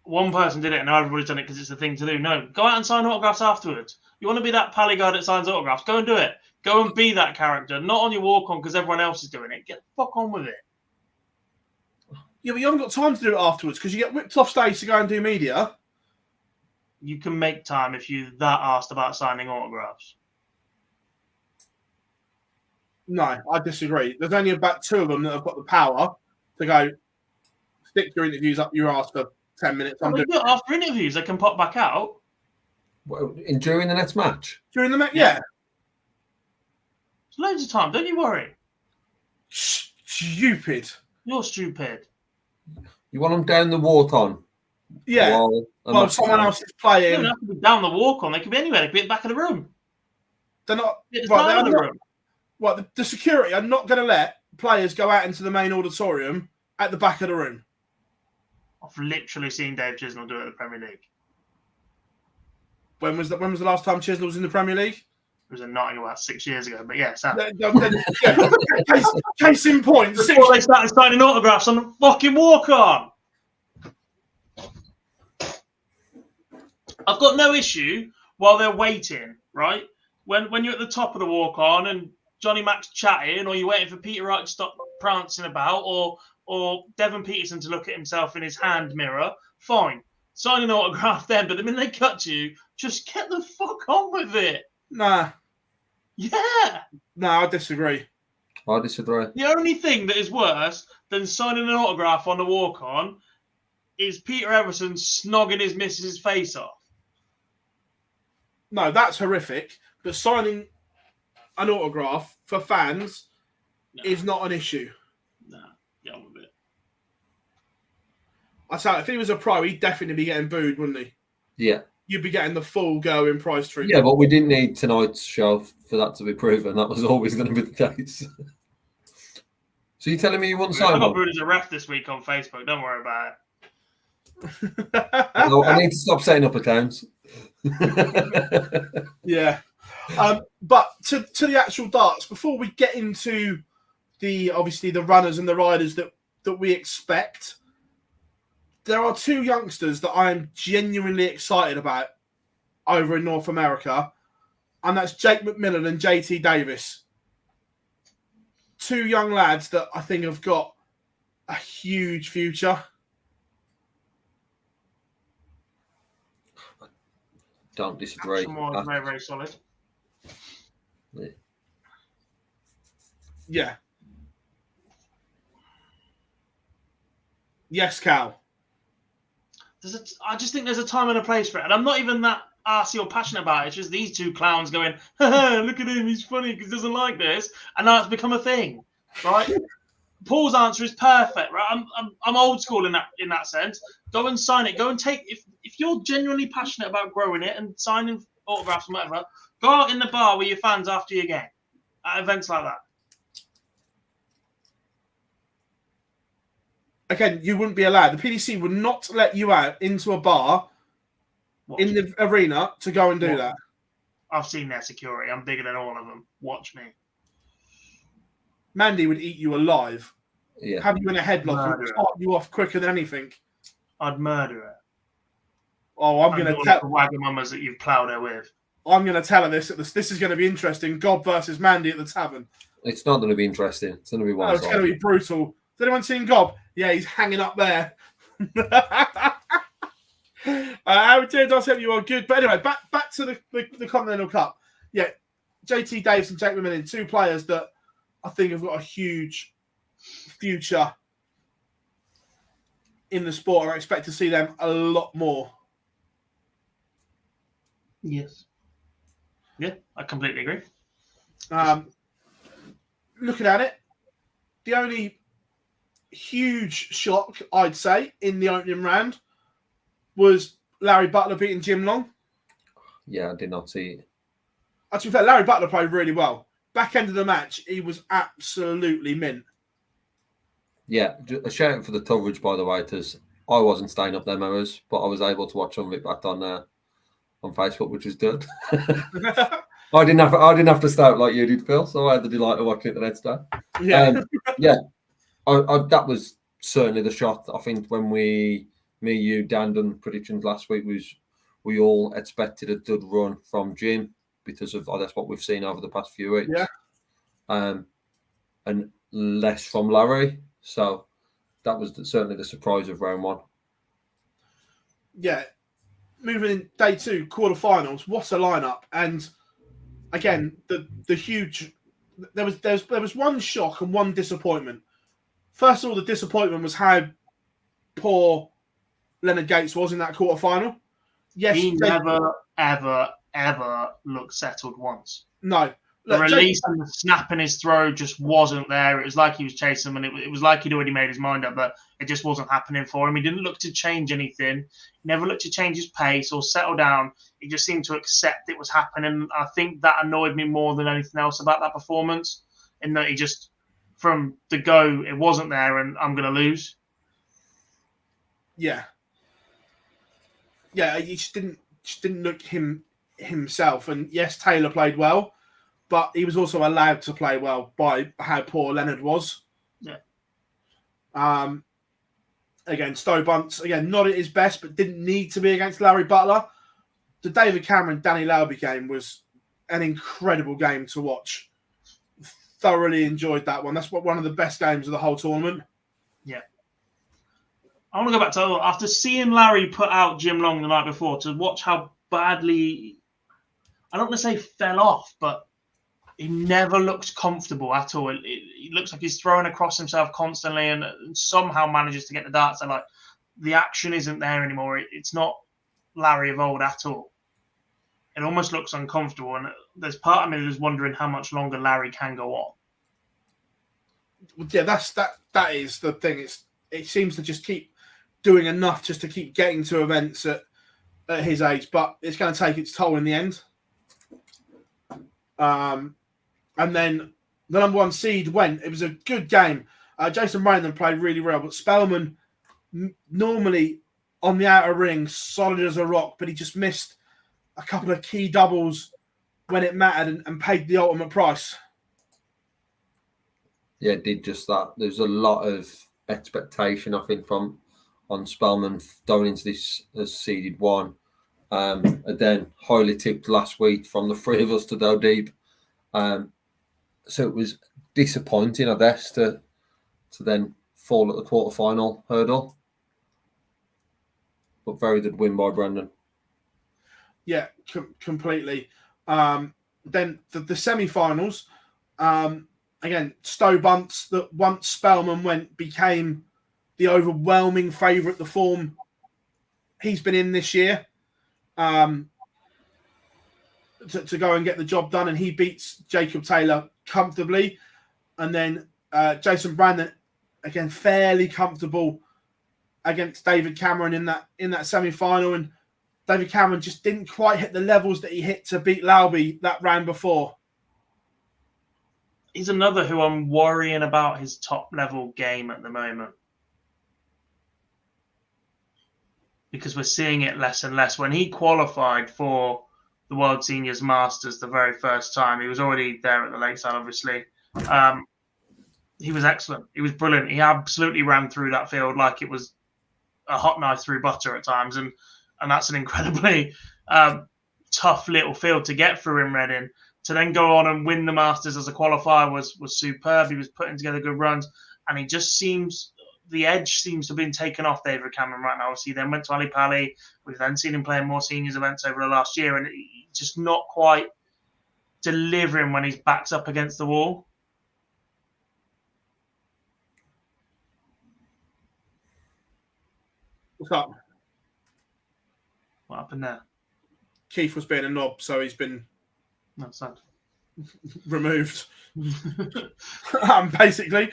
One person did it and now everybody's done it because it's the thing to do. No, go out and sign autographs afterwards. You want to be that pally guy that signs autographs? Go and do it. Go and be that character, not on your walk-on because everyone else is doing it. Get the fuck on with it. Yeah, but you haven't got time to do it afterwards because you get whipped off stage to go and do media. You can make time if you're that asked about signing autographs. No, I disagree. There's only about 2 of them that have got the power to go stick your interviews up your ass for 10 minutes. After interviews, they can pop back out. Well, during the next match? During the match, yeah. It's loads of time. Don't you worry. Stupid. You're stupid. You want them down the Wharton? Yeah. Well, someone else is They playing. don't have to be down the walk on. They could be anywhere. They could be at the back of the room. They're not. It's Right, not in the room. Well, the security are not going to let players go out into the main auditorium at the back of the room. I've literally seen Dave Chisnell do it at the Premier League. When was the last time Chisnell was in the Premier League? It was in Nottingham about 6 years ago. But yeah, Sam. Case in point. Before they started signing autographs on the fucking walk-on. I've got no issue while they're waiting, right? When you're at the top of the walk-on and Johnny Mac's chatting, or you're waiting for Peter Wright to stop prancing about, or Devon Peterson to look at himself in his hand mirror, fine. Sign an autograph then, but the minute they cut to you, just get the fuck on with it. Nah. Yeah. No, I disagree. I disagree. The only thing that is worse than signing an autograph on the walk-on is Peter Everson snogging his missus' face off. No, that's horrific. But signing an autograph for fans is not an issue. No, get on with it. I say, if he was a pro, he'd definitely be getting booed, wouldn't he? Yeah. You'd be getting the full going price treatment. Yeah, but we didn't need tonight's show for that to be proven. That was always going to be the case. So you're telling me you wouldn't sign I got one? booed as a ref this week on Facebook. Don't worry about it. I need to stop setting up accounts. Yeah. But to the actual darts, before we get into the runners and the riders that we expect, there are two youngsters that I am genuinely excited about over in North America, and that's Jake McMillan and JT Davis. Two young lads that I think have got a huge future. Don't disagree. Aspinall is very, very solid. Yeah. Yes, Cal. I just think there's a time and a place for it. And I'm not even that arsey or passionate about it. It's just these two clowns going, look at him, he's funny because he doesn't like this. And now it's become a thing, right? Paul's answer is perfect, right? I'm old school in that sense. Go and sign it. Go and take if you're genuinely passionate about growing it and signing autographs and whatever, go out in the bar with your fans after your game at events like that. Again, you wouldn't be allowed. The PDC would not let you out into a bar in the arena to go and do that. I've seen their security. I'm bigger than all of them. Watch me. Mandy would eat you alive. Yeah. Have you in a headlock and top you off quicker than anything. I'd murder her. Oh, I'm going to tell the wagamamas that you've ploughed her with. I'm going to tell her this. This is going to be interesting. Gob versus Mandy at the tavern. It's not going to be interesting. It's going to be one. It's going to be brutal. Has anyone seen Gob? Yeah, he's hanging up there. How we doing? Does you are good. But anyway, back to the Continental Cup. Yeah, JT Davis and Jake McMillan, two players that I think have got a huge future in the sport. I expect to see them a lot more. Yes. Yeah, I completely agree. Looking at it, the only huge shock, I'd say, in the opening round was Larry Butler beating Jim Long. Yeah, I did not see it. To be fair, Larry Butler played really well. Back end of the match, he was absolutely mint. Yeah, a shout out for the coverage, by the way, because I wasn't staying up them hours, but I was able to watch some of it back on Facebook, which was good. I didn't have to stay out like you did, Phil, so I had the delight of watching it the next day. Yeah, that was certainly the shot. I think when me, you, Dan done predictions last week, we all expected a good run from Jim because of that's what we've seen over the past few weeks. Yeah. And less from Larry. So that was certainly the surprise of round one. Yeah. Moving in day two, quarterfinals. What a lineup! And again, the huge. There was one shock and one disappointment. First of all, the disappointment was how poor Leonard Gates was in that quarterfinal. Yes, he never, ever, ever looked settled once. No, The release and the snap in his throw just wasn't there. It was like he was chasing him, and it was like he'd already made his mind up, but it just wasn't happening for him. He didn't look to change anything. He never looked to change his pace or settle down. He just seemed to accept it was happening. I think that annoyed me more than anything else about that performance, in that he just, from the go, it wasn't there, and I'm going to lose. Yeah. Yeah, he just didn't look himself. And yes, Taylor played well, but he was also allowed to play well by how poor Leonard was. Yeah. Again, Stowe Bunce, again, not at his best, but didn't need to be against Larry Butler. The David Cameron, Danny Lauby game was an incredible game to watch. Thoroughly enjoyed that one. That's one of the best games of the whole tournament. Yeah. I want to go back to, after seeing Larry put out Jim Long the night before, to watch how badly, I don't want to say fell off, but he never looks comfortable at all. It looks like he's throwing across himself constantly and somehow manages to get the darts. And like, the action isn't there anymore. It's not Larry of old at all. It almost looks uncomfortable. And there's part of me that's wondering how much longer Larry can go on. Yeah, that is the thing. It seems to just keep doing enough just to keep getting to events at his age, but it's going to take its toll in the end. And then the number one seed went. It was a good game. Jason Brandon played really well, but Spellman, normally on the outer ring, solid as a rock, but he just missed a couple of key doubles when it mattered and paid the ultimate price. Yeah, it did just that. There's a lot of expectation, I think, on Spellman going into this as seeded one. And then highly tipped last week from the three of us to go deep. So it was disappointing, I guess, to then fall at the quarterfinal hurdle. But very good win by Brandon. Yeah, completely. Then the semi-finals, again, Stowe Bunce, that once Spellman went, became the overwhelming favourite, the form he's been in this year, to go and get the job done, and he beats Jacob Taylor comfortably. And then Jason Brandon, again, fairly comfortable against David Cameron in that semi-final, and David Cameron just didn't quite hit the levels that he hit to beat Lauby that round before. He's another who I'm worrying about his top-level game at the moment, because we're seeing it less and less. When he qualified for the World Seniors Masters the very first time, he was already there at the Lakeside, obviously. He was excellent. He was brilliant. He absolutely ran through that field like it was a hot knife through butter at times, and that's an incredibly tough little field to get through in Reading. To then go on and win the Masters as a qualifier was superb. He was putting together good runs, and he just seems, the edge seems to have been taken off David Cameron right now. Obviously, then went to Ali Pali. We've then seen him playing more seniors events over the last year, and he's just not quite delivering when he's backed up against the wall. What's up? What happened there? Keith was being a knob, so he's been Sad. removed. Basically.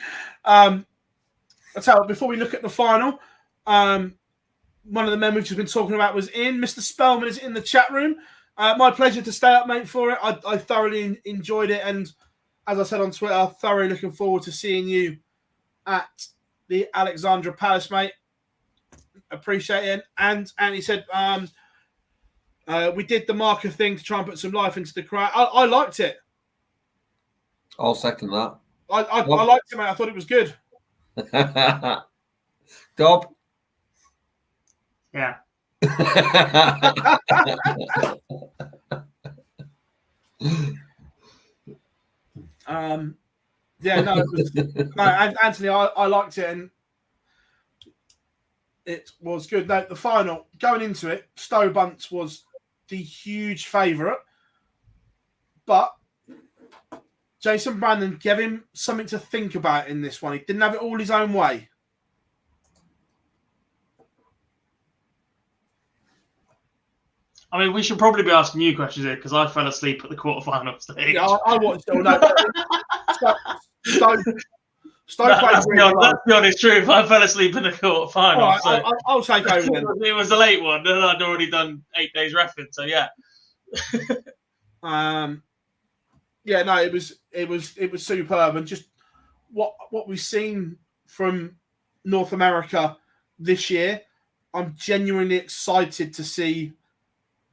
Before we look at the final, one of the men we've just been talking about was Mr. Spellman is in the chat room. My pleasure to stay up, mate, for it. I thoroughly enjoyed it, and as I said on Twitter, thoroughly looking forward to seeing you at the Alexandra Palace, mate. Appreciate it. And he said we did the marker thing to try and put some life into the crowd. I liked it. I'll second that. I liked it, mate. I thought it was good. Dob? Yeah. Anthony, I liked it, and it was good. Now, the final, going into it, Stowe Bunce was the huge favourite, but Jason Brandon gave him something to think about in this one. He didn't have it all his own way. I mean, we should probably be asking you questions here because I fell asleep at the quarterfinal stage. Yeah, I watched it all night. Stoke played That's really well. the honest truth. I fell asleep in the quarterfinal. All right, So I'll take over then. it was a late one, and I'd already done 8 days reffing. So yeah. Yeah, no, it was superb, and just what we've seen from North America this year, I'm genuinely excited to see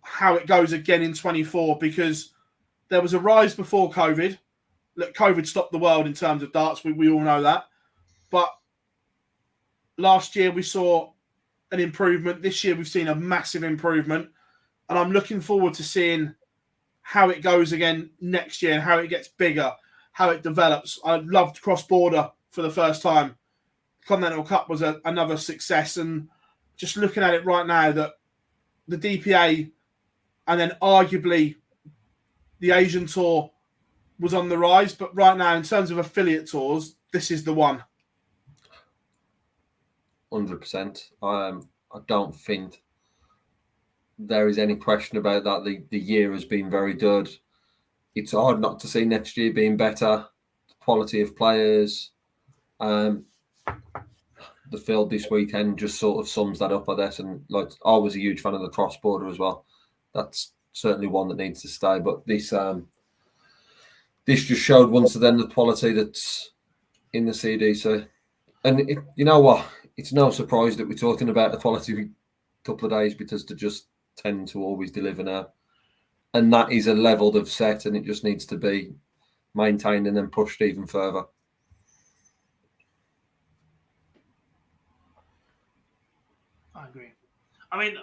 how it goes again in 24, because there was a rise before COVID. Look, COVID stopped the world in terms of darts. We all know that. But last year we saw an improvement. This year we've seen a massive improvement. And I'm looking forward to seeing how it goes again next year and how it gets bigger, how it develops. I loved cross-border for the first time. Continental Cup was another success. And just looking at it right now, that the DPA and then arguably the Asian Tour was on the rise. But right now, in terms of affiliate tours, this is the one. 100%. I don't think there is any question about that. The year has been very good. It's hard not to see next year being better. The quality of players. The Phill this weekend just sort of sums that up, I guess. And like, I was a huge fan of the cross border as well. That's certainly one that needs to stay. But this just showed once again the quality that's in the CDC. And you know what? It's no surprise that we're talking about the quality a couple of days, because they just tend to always deliver now. And that is a level they've set, and it just needs to be maintained and then pushed even further. I agree. I mean,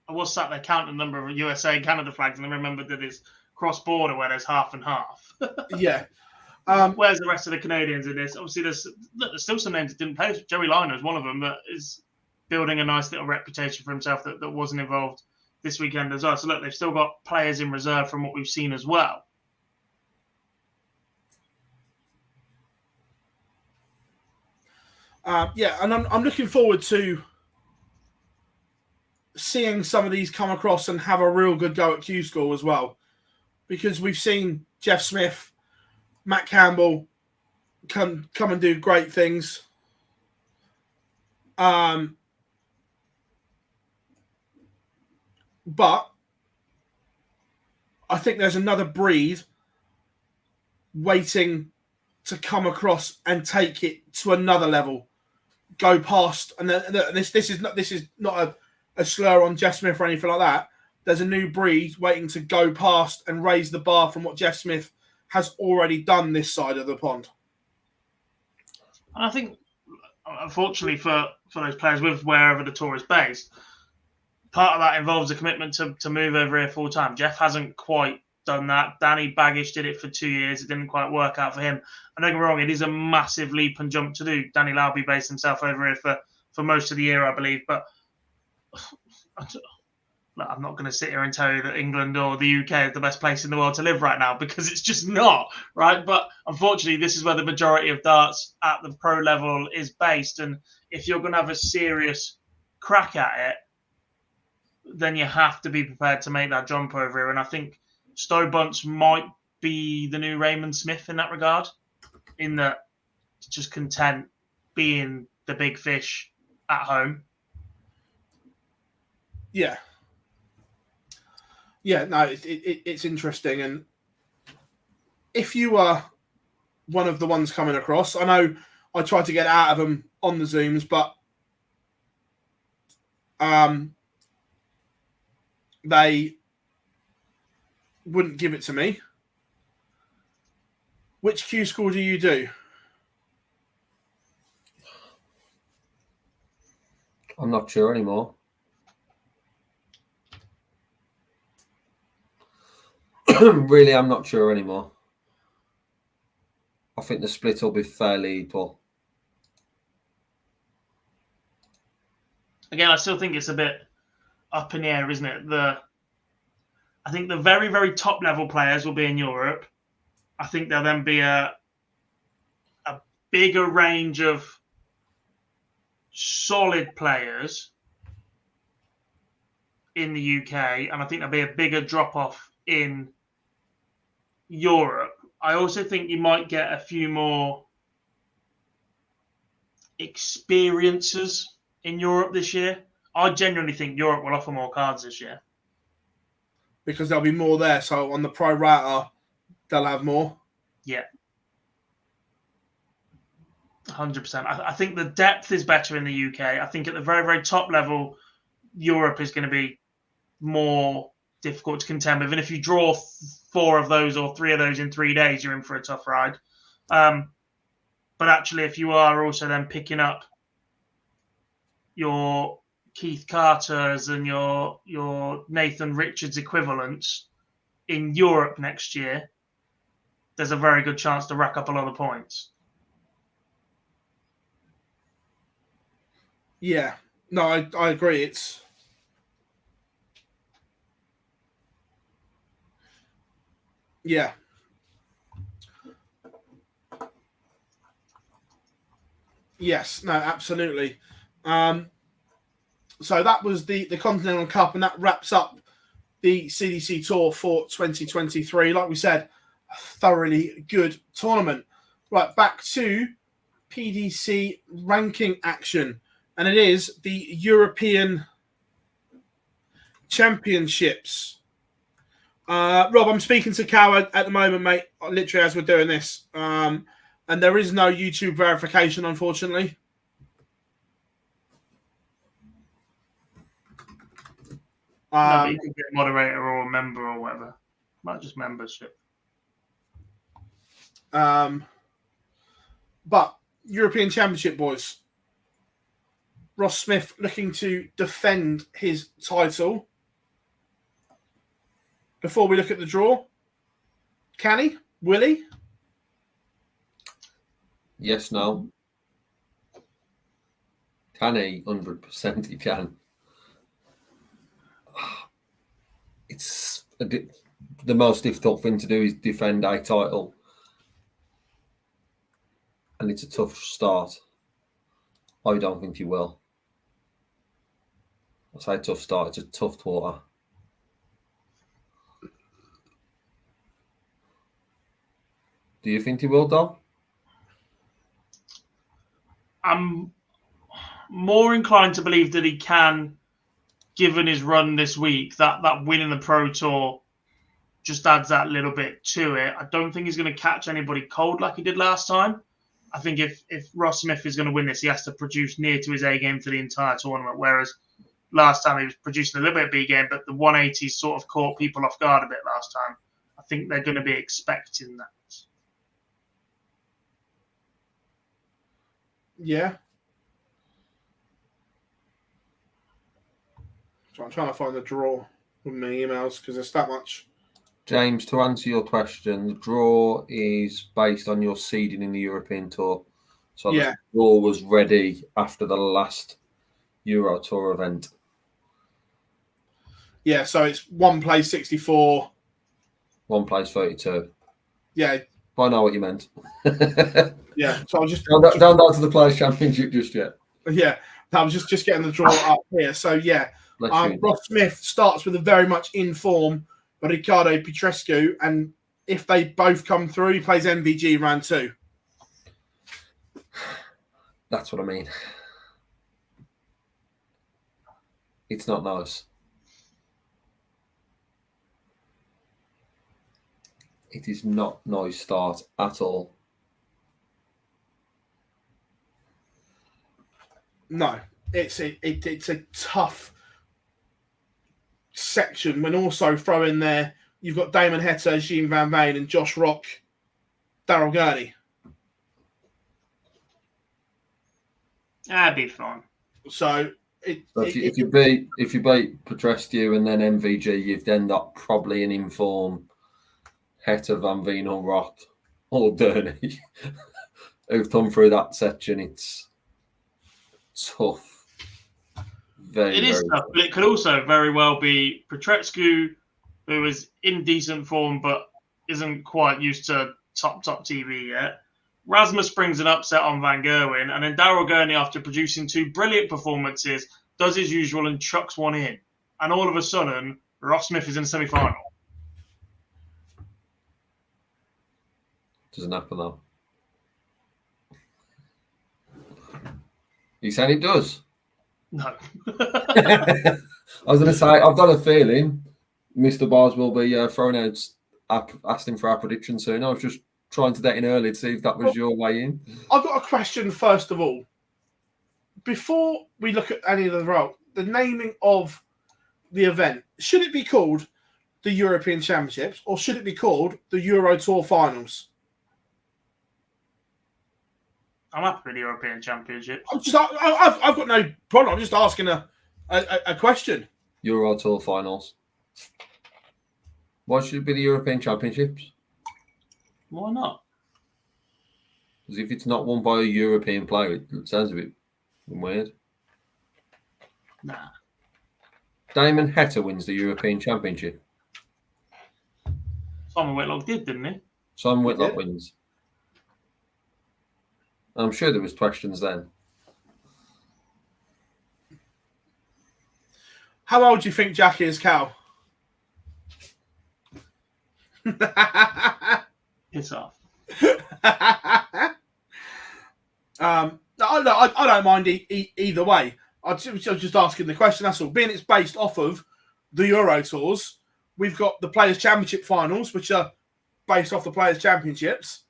I was sat there counting the number of USA and Canada flags, and I remembered that it's cross-border where there's half and half. Yeah. Where's the rest of the Canadians in this? Obviously, there's still some names that didn't play. Joey Liner is one of them that is building a nice little reputation for himself that wasn't involved this weekend as well. So look, they've still got players in reserve from what we've seen as well. Yeah, and I'm looking forward to seeing some of these come across and have a real good go at Q School as well, because we've seen Jeff Smith, Matt Campbell come and do great things. But I think there's another breed waiting to come across and take it to another level, go past. And this is not a slur on Jeff Smith or anything like that. There's a new breed waiting to go past and raise the bar from what Jeff Smith has already done this side of the pond. And I think, unfortunately for those players with wherever the tour is based, part of that involves a commitment to move over here full time. Jeff hasn't quite done that. Danny Baggish did it for 2 years. It didn't quite work out for him. And don't get me wrong, it is a massive leap and jump to do. Danny Lauby based himself over here for most of the year, I believe. But I'm not going to sit here and tell you that England or the UK is the best place in the world to live right now, because it's just not, right? But unfortunately, this is where the majority of darts at the pro level is based. And if you're going to have a serious crack at it, then you have to be prepared to make that jump over here. And I think Stowe Bunce might be the new Raymond Smith in that regard, in that just content being the big fish at home. Yeah. Yeah, no, it's interesting. And if you are one of the ones coming across, I know I tried to get out of them on the Zooms, but they wouldn't give it to me. Which Q school do you do? I'm not sure anymore. Really, I'm not sure anymore. I think the split will be fairly equal. Again, I still think it's a bit up in the air, isn't it? I think the very, very top level players will be in Europe. I think there'll then be a bigger range of solid players in the UK, and I think there'll be a bigger drop-off in Europe. I also think you might get a few more experiences in Europe this year. I genuinely think Europe will offer more cards this year. Because there'll be more there. So on the pro rata, they'll have more. Yeah. 100%. I think the depth is better in the UK. I think at the very, very top level, Europe is going to be more difficult to contend with. And if you draw 4 of those or 3 of those in 3 days, you're in for a tough ride. But actually, if you are also then picking up your Keith Carter's and your Nathan Richards equivalents in Europe next year, there's a very good chance to rack up a lot of points. Yeah. No, I agree. It's... Yeah. Yes, no, absolutely. So that was the Continental Cup, and that wraps up the CDC Tour for 2023. Like we said, a thoroughly good tournament. Right, back to PDC ranking action, and it is the European Championships. Rob, I'm speaking to Cal at the moment, mate, literally as we're doing this. And there is no YouTube verification, unfortunately. You could get a moderator or a member or whatever. Not just membership. But European Championship, boys. Ross Smith looking to defend his title. Before we look at the draw, can he? Will he? Yes, no. Can he? 100% he can. It's the most difficult thing to do is defend a title. And it's a tough start. I don't think he will. I say tough start, it's a tough quarter. Do you think he will, Dom? I'm more inclined to believe that he can, given his run this week. That win in the Pro Tour just adds that little bit to it. I don't think he's going to catch anybody cold like he did last time. I think if Ross Smith is going to win this, he has to produce near to his A game for the entire tournament, whereas last time he was producing a little bit of B game, but the 180s sort of caught people off guard a bit last time. I think they're going to be expecting that. Yeah. So I'm trying to find the draw with my emails because there's that much. James, to answer your question, the draw is based on your seeding in the European Tour. So the draw was ready after the last Euro Tour event. Yeah, so it's 1 place 64. 1 place 32. Yeah. I know what you meant. Yeah, so I'll just... Don't down to the Players' Championship just yet. Yeah, I was just getting the draw up here. So, yeah, Ross Smith starts with a very much in form Riccardo Petrescu, and if they both come through, he plays MVG round 2. That's what I mean. It's not nice. It is not nice start at all. No, it's a tough section. When also throw in there, you've got Damon Heta, Jean Van Veen, and Josh Rock, Daryl Gurney. That'd be fun. So if you beat Petrescu and then MVG, you've then got probably an inform Heta, Van Veen, or Rock or Gurney who've come through that section. It's tough. It is tough, but it could also very well be Petrescu, who is in decent form but isn't quite used to top TV yet. Rasmus brings an upset on Van Gerwen, and then Daryl Gurney, after producing 2 brilliant performances, does his usual and chucks one in. and all of a sudden, Ross Smith is in the semi-final. Doesn't happen though. You saying it does? No. I was going to say, I've got a feeling Mr. Bars will be throwing out, asking for our prediction soon. I was just trying to get in early to see if that was your way in. I've got a question first of all. Before we look at any of the role, the naming of the event, should it be called the European Championships or should it be called the Euro Tour Finals? I'm happy with the European Championship. I've got no problem. I'm just asking a question. Euro Tour Finals. Why should it be the European Championships? Why not? Because if it's not won by a European player, it sounds a bit weird. Nah. Damon Heta wins the European Championship. Simon Whitlock did, didn't he? Simon Whitlock wins. I'm sure there was questions then. How old do you think Jack is, Cal? Piss off. I don't mind either way. I was just asking the question, that's all. Being it's based off of the Euro Tours, we've got the Players' Championship finals, which are based off the Players' Championships.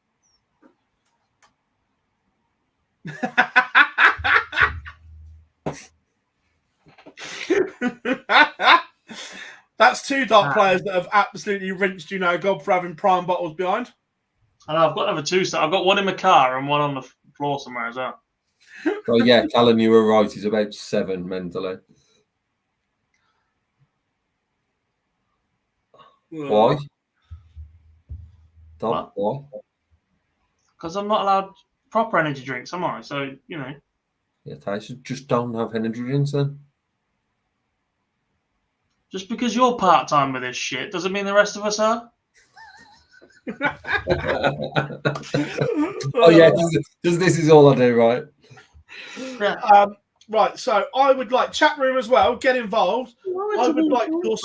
That's two dart players that have absolutely rinsed God for having prime bottles behind. I know, I've got another two. I've got one in my car and one on the floor somewhere as well. Well, yeah, Callum, you were right. He's about 7 mentally. Why? Why? Because I'm not allowed proper energy drinks, am I? So, you know. Yeah, Tyson, just don't have energy drinks then. Just because you're part-time with this shit doesn't mean the rest of us are. Oh, yeah, this is all I do, right? Yeah. Right, so I would like chat room as well, get involved. I would like your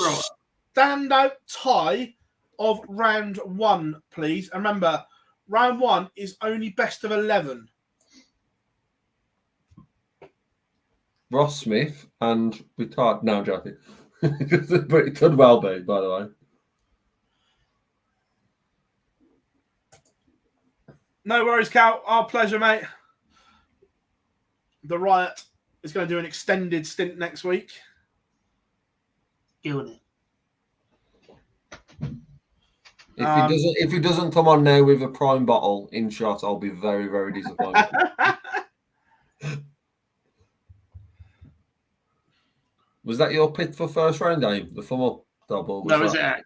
standout tie of round 1, please. And remember, round 1 is only best of 11. Ross Smith and retired. No, joking. But it could well be, by the way. No worries, Cal. Our pleasure, mate. The Riot is going to do an extended stint next week. Gilded. If he doesn't come on now with a prime bottle in shot, I'll be very, very disappointed. Was that your pick for first round game? The Phill double? No, is it?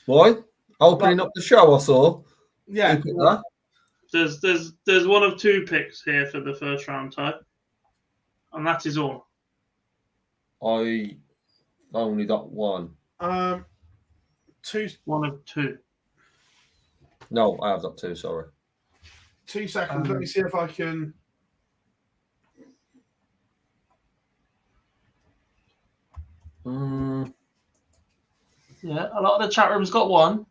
Why? Opening up the show, I saw. Yeah. There's one of 2 picks here for the first round tie, and that is all. I only got one. 2. One of 2. No, I have got 2. Sorry. 2 seconds. Let me see if I can. Yeah, a lot of the chat room's got one.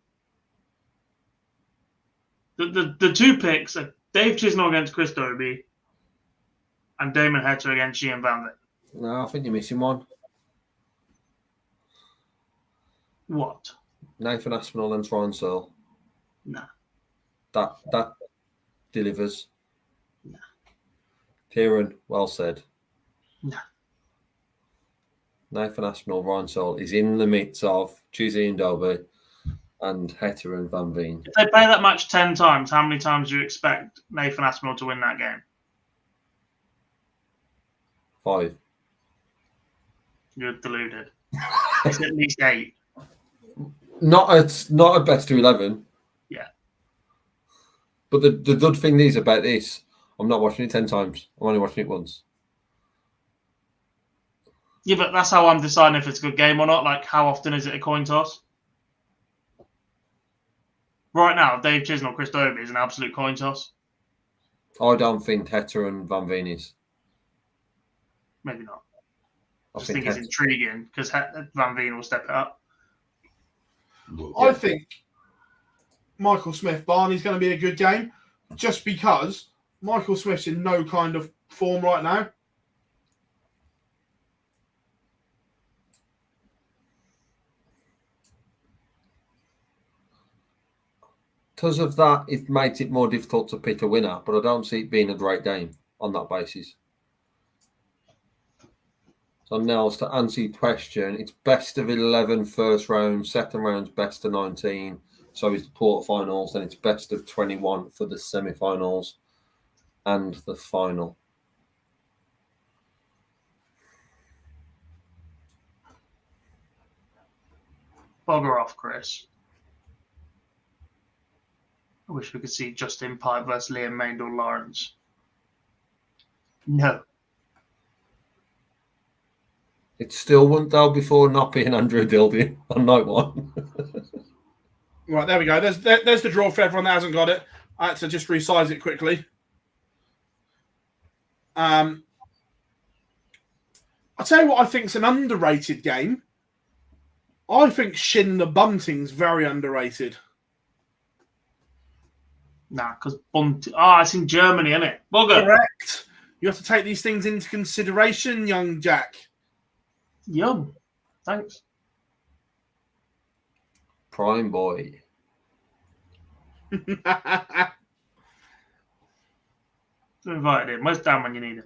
The 2 picks are Dave Chisnall against Chris Dobie and Damon Heta against Gian Van Veen. No, I think you're missing one. What? Nathan Aspinall and Ryan Searle. No. That delivers. No. Kieran, well said. No. Nathan Aspinall, Ryan Searle is in the midst of Chizzy and Dobie and Heta and Van Veen. If they play that match 10 times, how many times do you expect Nathan Aspinall to win that game? 5. You're deluded. It's at least 8. Not at best to 11. Yeah. But the good thing is about this, I'm not watching it 10 times. I'm only watching it once. Yeah, but that's how I'm deciding if it's a good game or not. Like, how often is it a coin toss? Right now, Dave Chisnall, Chris Dobie is an absolute coin toss. I don't think Heta and Van Veen is. Maybe not. I just think it's intriguing because Van Veen will step it up. I think Michael Smith Barney's going to be a good game, just because Michael Smith's in no kind of form right now. Because of that, it makes it more difficult to pick a winner, but I don't see it being a great game on that basis. So now, to answer your question, it's best of 11 first round, second round's best of 19. So it's the quarterfinals, then it's best of 21 for the semi-finals and the final. Bugger off, Chris. I wish we could see Justin Pipe versus Liam Maindle Lawrence. No. It still wouldn't though before not being Andrew Dildy on night one. Right, there we go. There's the draw for everyone that hasn't got it. I had to just resize it quickly. I'll tell you what I think's an underrated game. I think Shin the Bunting's very underrated. Nah, because it's in Germany, isn't it? Bugger. Correct. You have to take these things into consideration, young Jack. Yum. Thanks. Prime boy. Invited him. Where's Dan when you need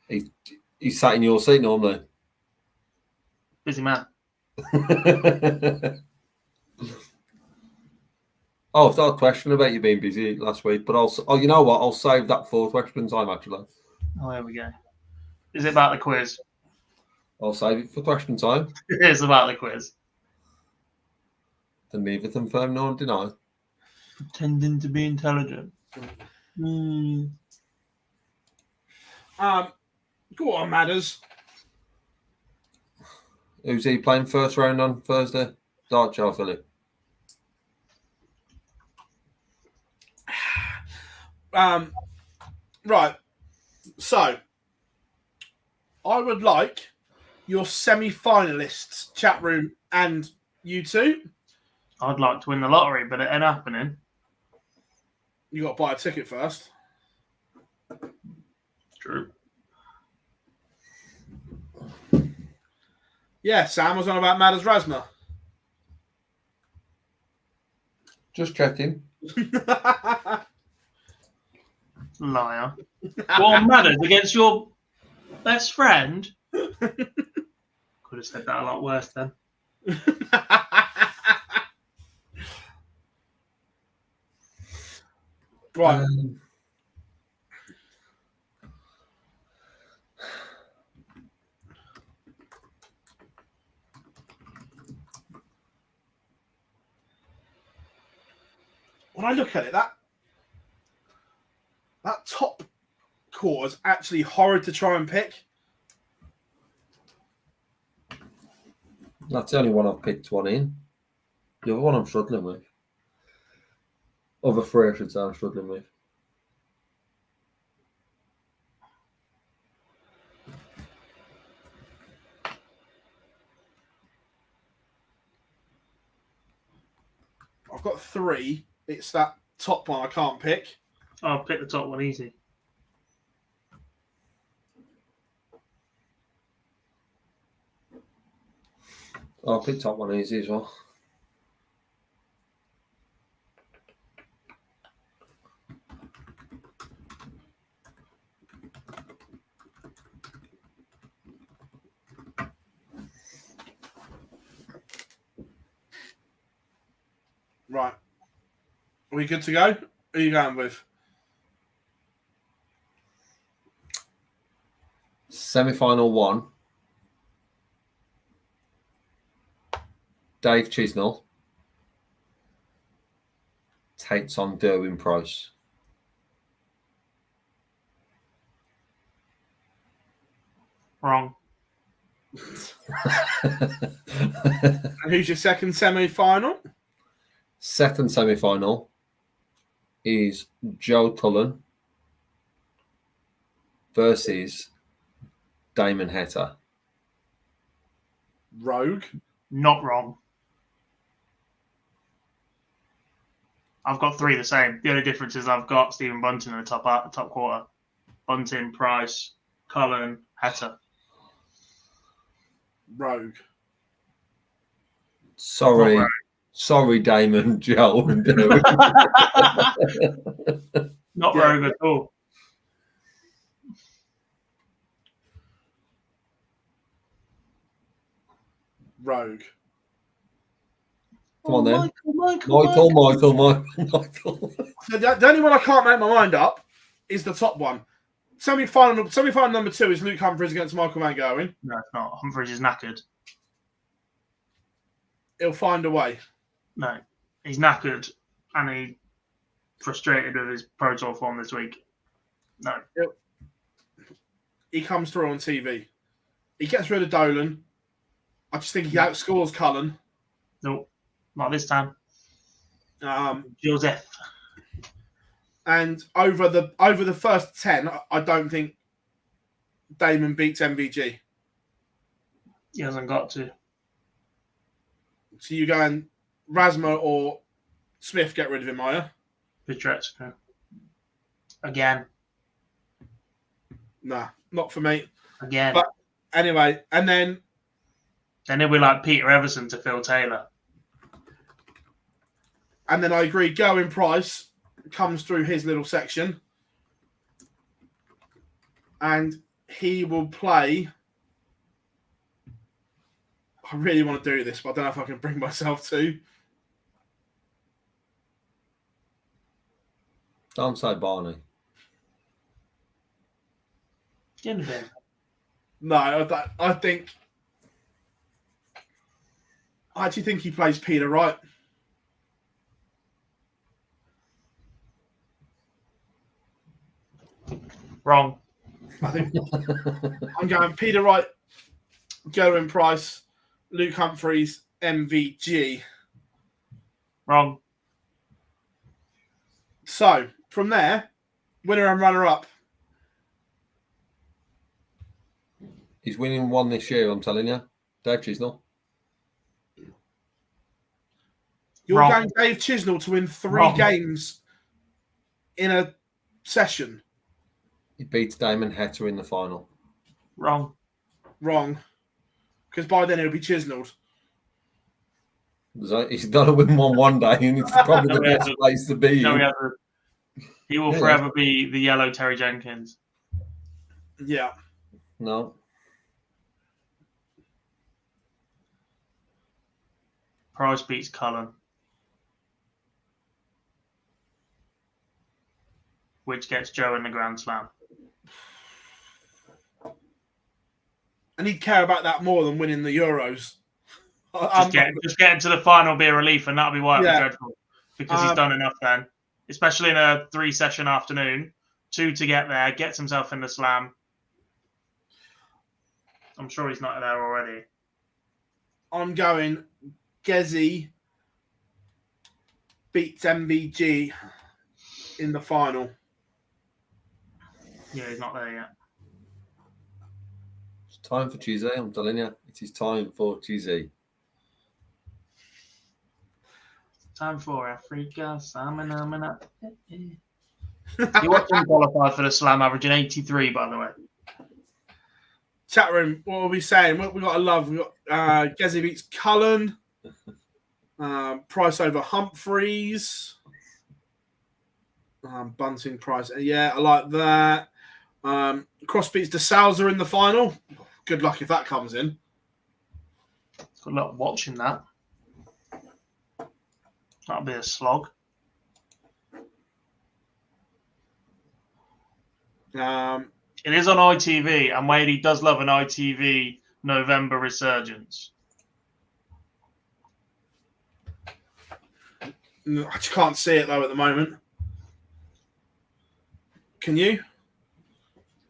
him? He's sat in your seat normally. Busy man. I've got a question about you being busy last week, but you know what? I'll save that for question time, actually. Oh, here we go. Is it about the quiz? I'll save it for question time. It is about the quiz. Then neither confirm nor deny. Pretending to be intelligent. Go on, Madders. Who's he playing first round on Thursday? Darts or Phill? Right. So, I would like your semi-finalists, chat room, and you two. I'd like to win the lottery, but it ain't happening. You got to buy a ticket first. True. Yeah, Sam was on about Madders Rasma. Just checking. Liar. Go on, Madders, against your best friend. Could have said that a lot worse then. Right. When I look at it, that top core is actually horrid to try and pick. That's the only one I've picked one in. The other one I'm struggling with. Other three, I should say, I'm struggling with. I've got three. It's that top one I can't pick. I'll pick the top one easy. I'll pick top one easy as well. Right. Are we good to go? Who are you going with? Semi-final one. Dave Chisnell takes on Derwin Price. Wrong. And who's your second semi-final? Second semi-final is Joe Cullen versus Damon Heta. Rogue. Not wrong. I've got 3 the same. The only difference is I've got Stephen Bunting in the top quarter. Bunting, Price, Cullen, Heta. Rogue. Sorry, Damon, Joe, and Derek. Not Rogue at all. Rogue. Come on then. Michael. The only one I can't make my mind up is the top one. Semi-final number 2 is Luke Humphries against Michael Van Gerwen. No, it's not. Humphries is knackered. He'll find a way. No, he's knackered and he's frustrated with his Pro Tour form this week. No. He comes through on TV. He gets rid of Dolan. I just think he outscores Cullen. No, not this time. Joseph. And over the first 10, I don't think Damon beats MVG. He hasn't got to. So you go and Rasma or Smith get rid of him, are you? Petrescu. Again. Nah, not for me. Again. But anyway, and then it'll be like Peter Everson to Phill Taylor. And then I agree, Gerwin Price comes through his little section. And he will play. I really want to do this, but I don't know if I can bring myself to. Don't say Barney. Get in the bin. No, I think. I actually think he plays Peter Wright. Wrong. I think I'm going Peter Wright, Gerwin Price, Luke Humphries, MVG. Wrong. So from there, winner and runner up. He's winning one this year, I'm telling you. Dave Chisnell. You're going Dave Chisnell to win 3 games in a session. He beats Damon Heta in the final. Wrong. Because by then he'll be Chisnelled. He's got to win one day, and it's probably the best place to be. No, he will forever be the yellow Terry Jenkins. Yeah. No. Price beats Cullen. Which gets Joe in the Grand Slam. And he'd care about that more than winning the Euros. Just getting to the final be a relief, and that'll be why it'll be dreadful. Because he's done enough then. Especially in a 3-session afternoon. 2 to get there, gets himself in the slam. I'm sure he's not there already. I'm going Gezi beats MVG in the final. Yeah, he's not there yet. It's time for Chizzy, I'm telling you. It is time for Chizzy. Time for Africa. He watched him qualify for the slam, averaging 83, by the way. Chat room, what are we saying? What we got to love? We got Gezi beats Cullen. Price over Humphries. Bunting Price. Yeah, I like that. Cross beats De Souza in the final. Good luck if that comes in. Good luck watching that. That'll be a slog. It is on ITV, and Wadey does love an ITV November resurgence. I just can't see it though at the moment. Can you?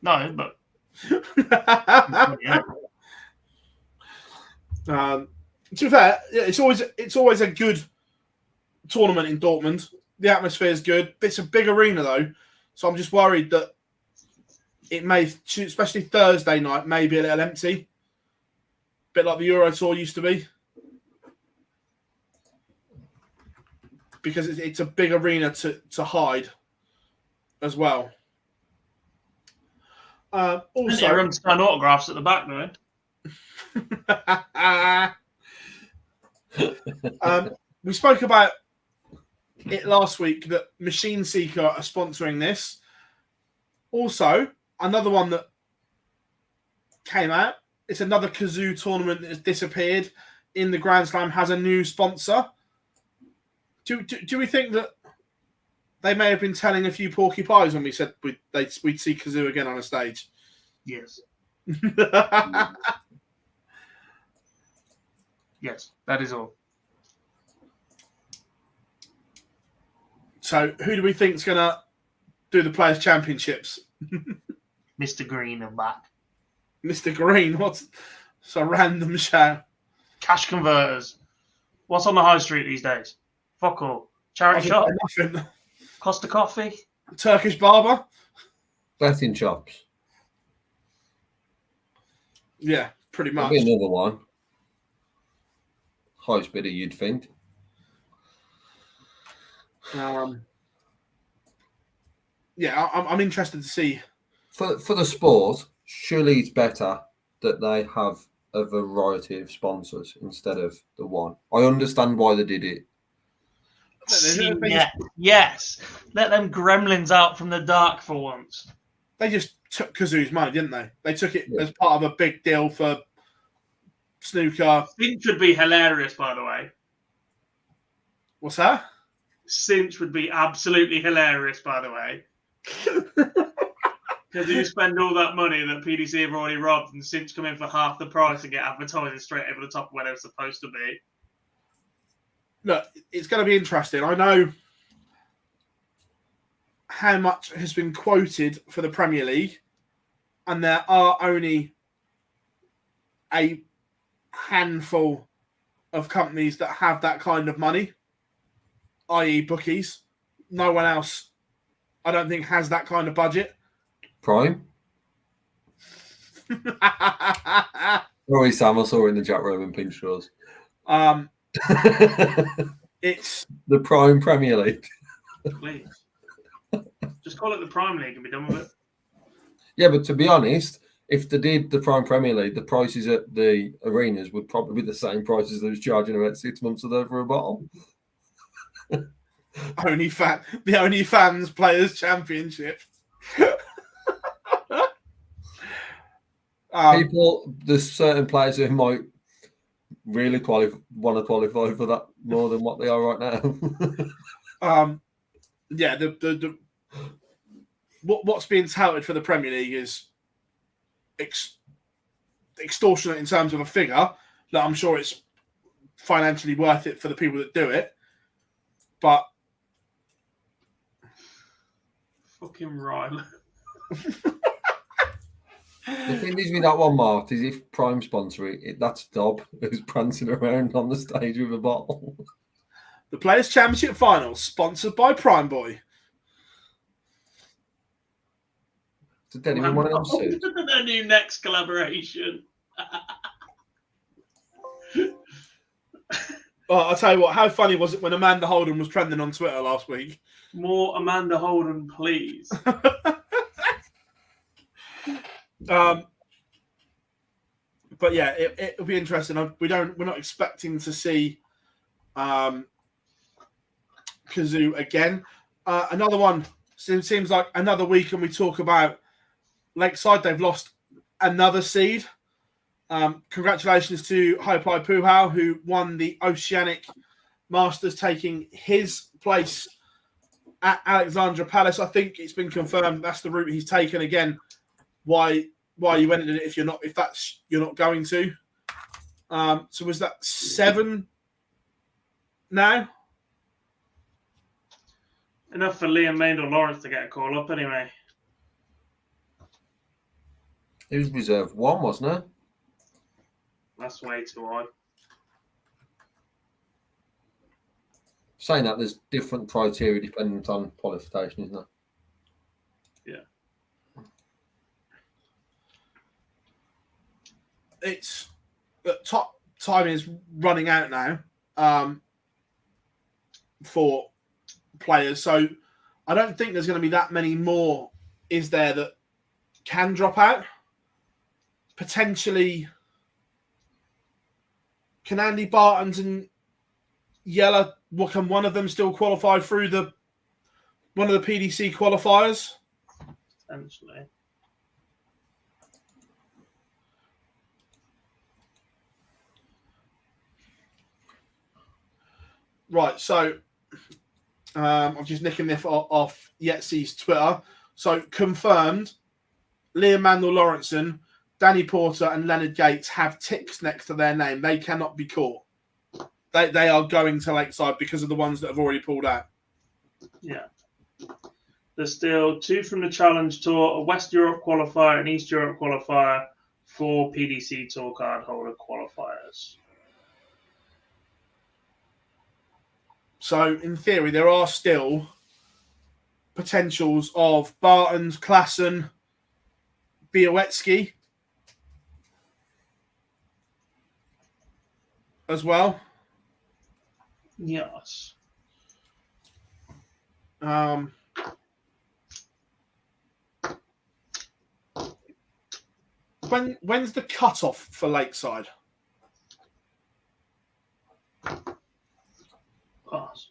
No, but to be fair, it's always a good tournament in Dortmund. The atmosphere is good. It's a big arena though, so I'm just worried that it may, especially Thursday night, may be a little empty. bit like the Euro Tour used to be, because it's a big arena to hide as well. Also, room to sign autographs at the back, though. We spoke about it last week that Machine Seeker are sponsoring this. Also, another one that came out, it's another Kazoo tournament that has disappeared in the Grand Slam, has a new sponsor. Do we think that they may have been telling a few porcupines when we said we'd see Kazoo again on a stage? Yes. Yes, that is all. So, who do we think is going to do the Players' Championships? Mr. Green and back. Mr. Green? What's a random shout? Cash converters. What's on the high street these days? Fuck all. Charity shop. Nothing. Costa Coffee. Turkish barber. Betting shops. Yeah, pretty much. There'll be another one. Highest bidder, you'd think. Yeah, I'm interested to see. For the sport, surely it's better that they have a variety of sponsors instead of the one. I understand why they did it. Yes. Let them gremlins out from the dark for once. They just took Kazoo's money, didn't they? They took it as part of a big deal for snooker. Cinch would be hilarious, by the way. What's that? Cinch would be absolutely hilarious, by the way. Because you spend all that money that PDC have already robbed and Cinch come in for half the price and get advertising straight over the top of where they're supposed to be. Look, it's going to be interesting. I know how much has been quoted for the Premier League, and there are only a handful of companies that have that kind of money, i.e. bookies. No one else, I don't think, has that kind of budget. Prime? Rory Sam, I saw in the chat room in pink straws. It's the Prime Premier League. Please. Just call it the Prime League and be done with it. Yeah, but to be honest, if they did the Prime Premier League, the prices at the arenas would probably be the same prices they was charging about 6 months ago for a bottle. the OnlyFans Players Championship. There's certain players who might really want to qualify for that more than what they are right now. Yeah, what's being touted for the Premier League is extortionate in terms of a figure. Like, I'm sure it's financially worth it for the people that do it, but fucking right. The thing is with that one, Mark, is if Prime sponsor it, that's Dob who's prancing around on the stage with a bottle. The Players' Championship Final, sponsored by Prime Boy. Did anyone want to say? Their new next collaboration. Oh, I'll tell you what, how funny was it when Amanda Holden was trending on Twitter last week? More Amanda Holden, please. But yeah, it'll be interesting. We're not expecting to see Kazoo again. Another one seems like another week, and we talk about Lakeside. They've lost another seed. Congratulations to Hopai Puhau, who won the Oceanic Masters, taking his place at Alexandra Palace. I think it's been confirmed that's the route he's taken again. Why you entered it if you're not going to? So was that 7 now? Enough for Liam Maindle Lawrence to get a call up anyway. It was reserve 1, wasn't it? That's way too high. Saying that, there's different criteria dependent on qualification, isn't there? Yeah. It's top time is running out now for players. So I don't think there's going to be that many more, is there, that can drop out? Potentially, can Andy Bartons and Yeller, can one of them still qualify through one of the PDC qualifiers? Potentially. Right, so I'm just nicking this off Yetsy's Twitter. So confirmed, Liam Mandel Lawrenson, Danny Porter and Leonard Gates have ticks next to their name. They cannot be caught. They are going to Lakeside because of the ones that have already pulled out. Yeah. There's still 2 from the Challenge Tour, a West Europe qualifier, an East Europe qualifier, 4 PDC Tour card holder qualifiers. So, in theory, there are still potentials of Bartons, Klassen, Białecki as well. Yes. When's the cutoff for Lakeside? Pass.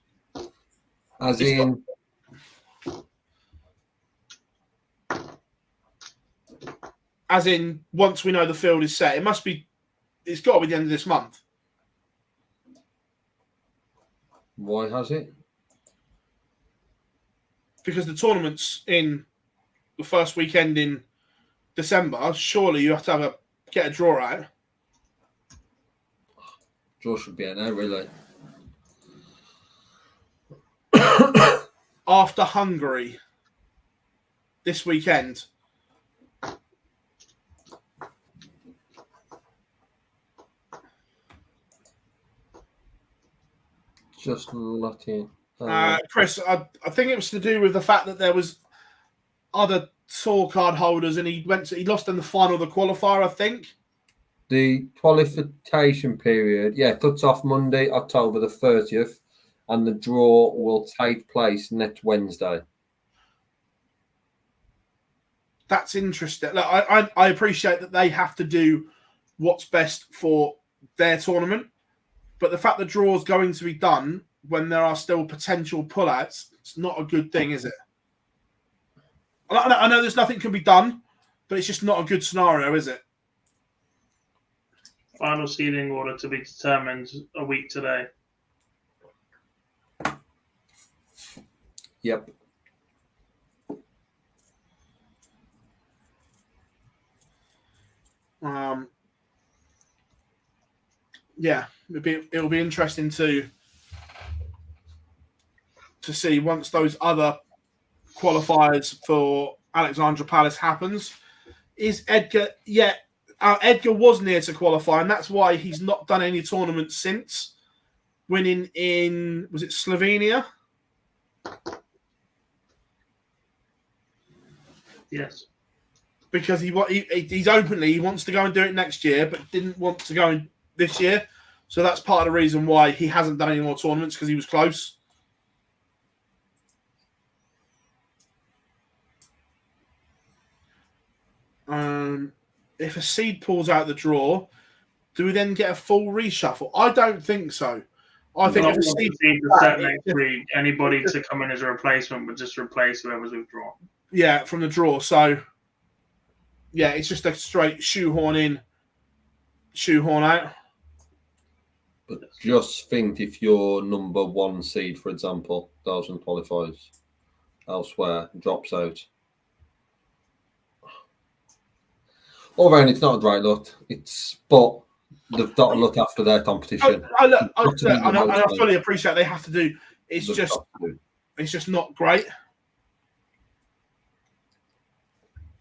As in, once we know the field is set, it's got to be the end of this month. why has it? Because the tournament's in the first weekend in December. Surely you have to get a draw out. Draw should be in there, really. After Hungary this weekend. Just looking. Chris, I think it was to do with the fact that there was other tour card holders and he lost in the final of the qualifier, I think. The qualification period, cuts off Monday, October the 30th, and the draw will take place next Wednesday. That's interesting. Look, I appreciate that they have to do what's best for their tournament, but the fact the draw is going to be done when there are still potential pullouts, it's not a good thing, is it? I know there's nothing can be done, but it's just not a good scenario, is it? Final seeding order to be determined a week today. Yep. It'll be interesting to see once those other qualifiers for Alexandra Palace happens. Is Edgar? Yeah, Edgar was near to qualify, and that's why he's not done any tournaments since winning in, was it Slovenia? Yes. Because he's openly he wants to go and do it next year, but didn't want to go in this year. So that's part of the reason why he hasn't done any more tournaments, because he was close. If a seed pulls out the draw, do we then get a full reshuffle? I don't think so. I think if a seed next week, anybody to come in as a replacement would just replace whoever's withdrawn. Yeah, from the draw. So, yeah, it's just a straight shoehorn in, shoehorn out. But just think if you're number 1 seed, for example, doesn't qualifies elsewhere, drops out. All round, it's not a great look. But they've got to look after their competition. I fully appreciate they have to do. It's just not great.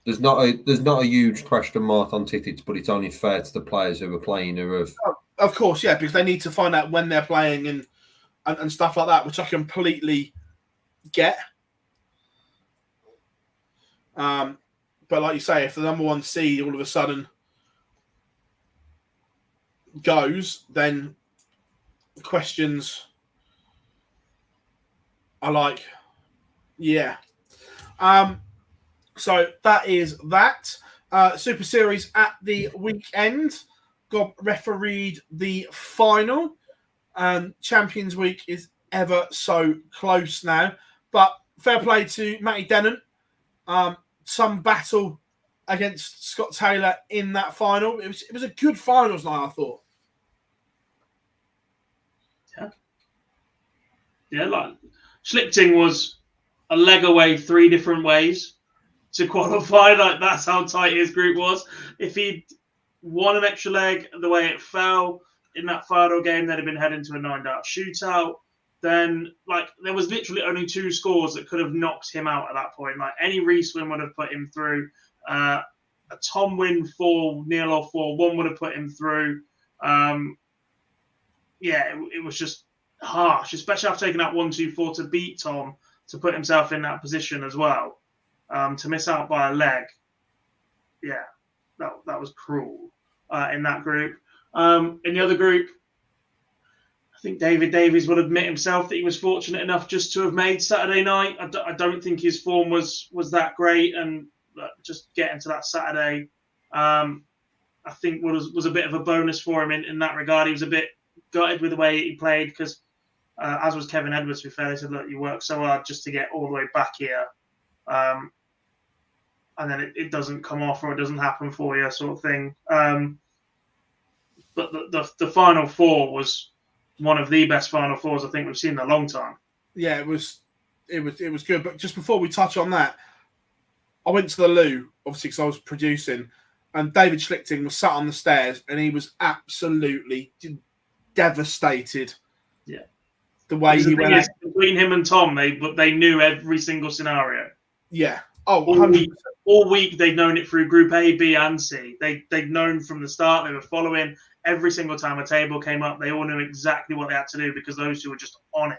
There's not a huge question mark on tickets, but it's only fair to the players who are playing who have. Of course, yeah, because they need to find out when they're playing and stuff like that, which I completely get. But like you say, if the number 1 seed all of a sudden goes, then questions are like, yeah. So that is that. Super Series at the weekend. Gob refereed the final. Champions Week is ever so close now. But fair play to Matty Dennant. Some battle against Scott Taylor in that final. It was a good finals night, I thought. Yeah, like Schlichting was a leg away 3 different ways to qualify. Like, that's how tight his group was. If he'd won an extra leg the way it fell in that final game, they'd have been heading to a 9-dart shootout. Then, like, there was literally only 2 scores that could have knocked him out at that point. Like, any Reese win would have put him through. A Tom win 4, Neil or 4-1 would have put him through. It was just harsh, especially after taking out 1-2-4 to beat Tom, to put himself in that position as well. To miss out by a leg. Yeah, that was cruel in that group. In the other group, I think David Davies would admit himself that he was fortunate enough just to have made Saturday night. I don't think his form was that great, and just getting to that Saturday, I think was a bit of a bonus for him in that regard. He was a bit gutted with the way he played because, as was Kevin Edwards, to be fair, he said, look, you worked so hard just to get all the way back here. And then it doesn't come off or it doesn't happen for you, sort of thing. But the Final Four was one of the best Final Fours I think we've seen in a long time. Yeah, it was good. But just before we touch on that, I went to the loo, obviously, because I was producing, and David Schlichting was sat on the stairs, and he was absolutely devastated. Yeah, the way he went out. Between him and Tom, they knew every single scenario. Yeah. Oh, all week they'd known it through Group A, B, and C. They'd known from the start. They were following every single time a table came up. They all knew exactly what they had to do because those 2 were just on it.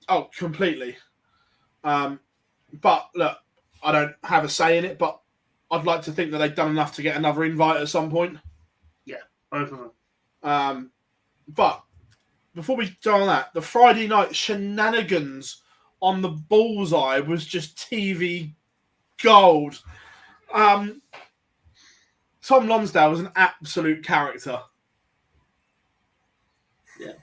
Oh, completely. But look, I don't have a say in it, but I'd like to think that they've done enough to get another invite at some point. Yeah, both of them. But before we go on that, the Friday night shenanigans on the bullseye was just TV gold. Tom Lonsdale was an absolute character. Yeah.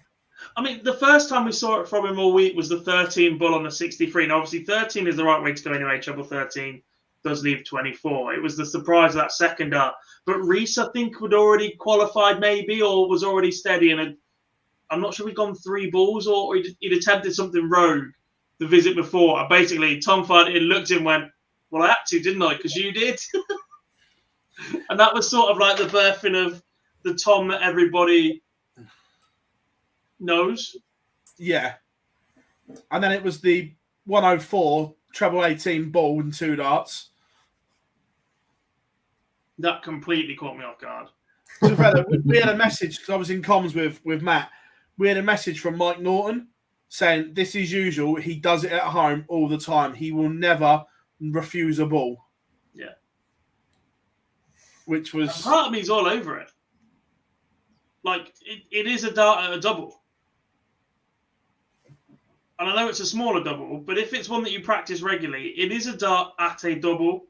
I mean, the first time we saw it from him all week was the 13 bull on the 63. And obviously 13 is the right way to go anyway. Treble 13 does leave 24. It was the surprise of that second dart. But Reese, I think, had already qualified maybe, or was already steady. And I'm not sure he'd gone 3 balls or he'd attempted something rogue the visit before. And basically, Tom fired it, looked at him and went, well, I had to, didn't I? Because you did. And that was sort of like the birthing of the Tom that everybody knows. Yeah. And then it was the 104 treble 18 ball and 2 darts. That completely caught me off guard. So we had a message, because I was in comms with Matt. We had a message from Mike Norton saying, this is usual. He does it at home all the time. He will never refuse a ball. Yeah. Which was... And part of me's all over it. Like, it is a dart at a double. And I know it's a smaller double, but if it's one that you practice regularly, it is a dart at a double.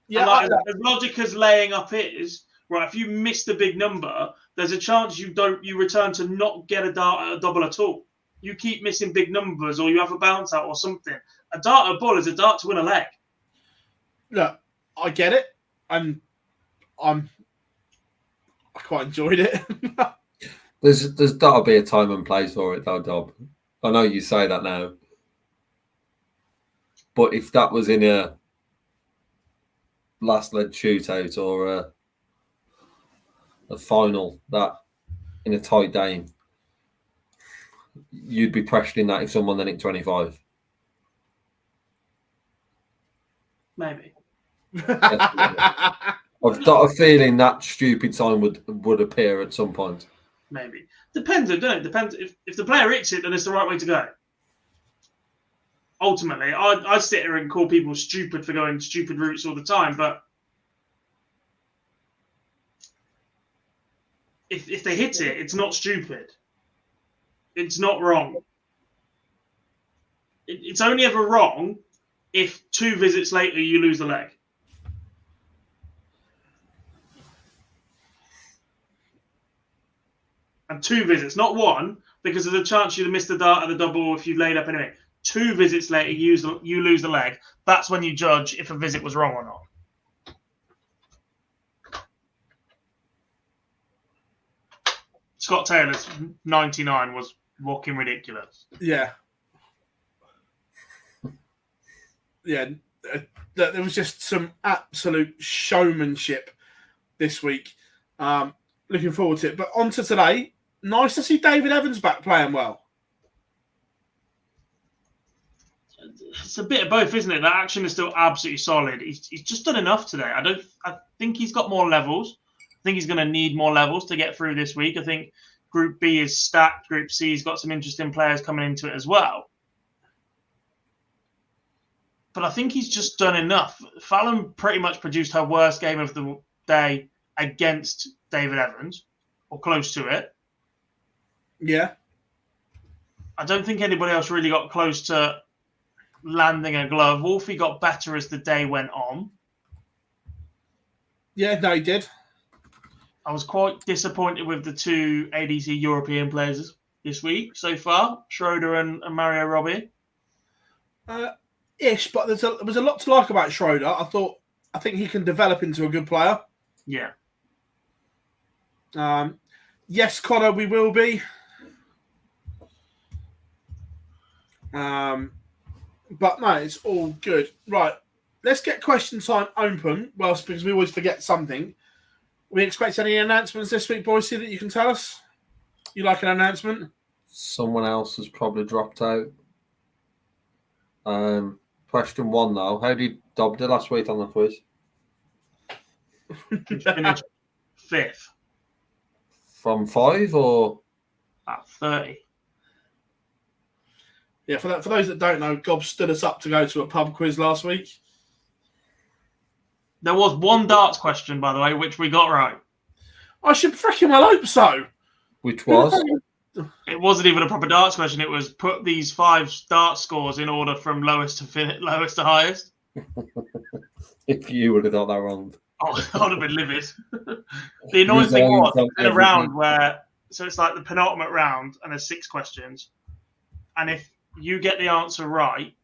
Yeah, like, as logic as laying up is, right, if you miss the big number, there's a chance you return to not get a dart at a double at all. You keep missing big numbers, or you have a bounce out or something. A dart at a ball is a dart to win a leg. Look, I get it. I quite enjoyed it. There's got to be a time and place for it, though, Dob. I know you say that now, but if that was in a last leg shootout or a final, that in a tight game, you'd be pressuring that if someone then hit 25. Maybe. I've got a feeling that stupid sign would appear at some point. Maybe. Depends, doesn't it? Depends. If the player hits it, then it's the right way to go. Ultimately, I sit here and call people stupid for going stupid routes all the time, but if they hit it, it's not stupid. It's not wrong. It's only ever wrong if 2 visits later you lose the leg. And 2 visits, not 1, because of the chance you'd have missed the dart or the double if you laid up anyway. 2 visits later, you lose the leg. That's when you judge if a visit was wrong or not. Scott Taylor's 99 was walking ridiculous. Yeah. Yeah. There was just some absolute showmanship this week. Looking forward to it. But on to today. Nice to see David Evans back playing well. It's a bit of both, isn't it? That action is still absolutely solid. He's just done enough today. I think he's got more levels. I think he's going to need more levels to get through this week. I think Group B is stacked. Group C's got some interesting players coming into it as well. But I think he's just done enough. Fallon pretty much produced her worst game of the day against David Evans, or close to it. Yeah. I don't think anybody else really got close to landing a glove. Wolfie got better as the day went on. Yeah, no, he did. I was quite disappointed with the 2 ADC European players this week so far, Schroeder and Mario Robbie. Ish, but there was a lot to like about Schroeder. I think he can develop into a good player. Yeah. Yes, Connor, we will be. But no, it's all good. Right, let's get question time open. Well, because we always forget something. We expect any announcements this week, Boise, that you can tell us? You like an announcement? Someone else has probably dropped out. Question 1 now. How did Dob do last week on the quiz? He finished 5th. From 5 or? At 30. Yeah, for those that don't know, Gob stood us up to go to a pub quiz last week. There was 1 darts question, by the way, which we got right. I should freaking well hope so. Which was? It wasn't even a proper darts question. It was put these 5 darts scores in order from lowest to highest. If you would have got that wrong. Oh, I would have been livid. The annoying thing was, in a round where, so it's like the penultimate round, and there's 6 questions. And if you get the answer right,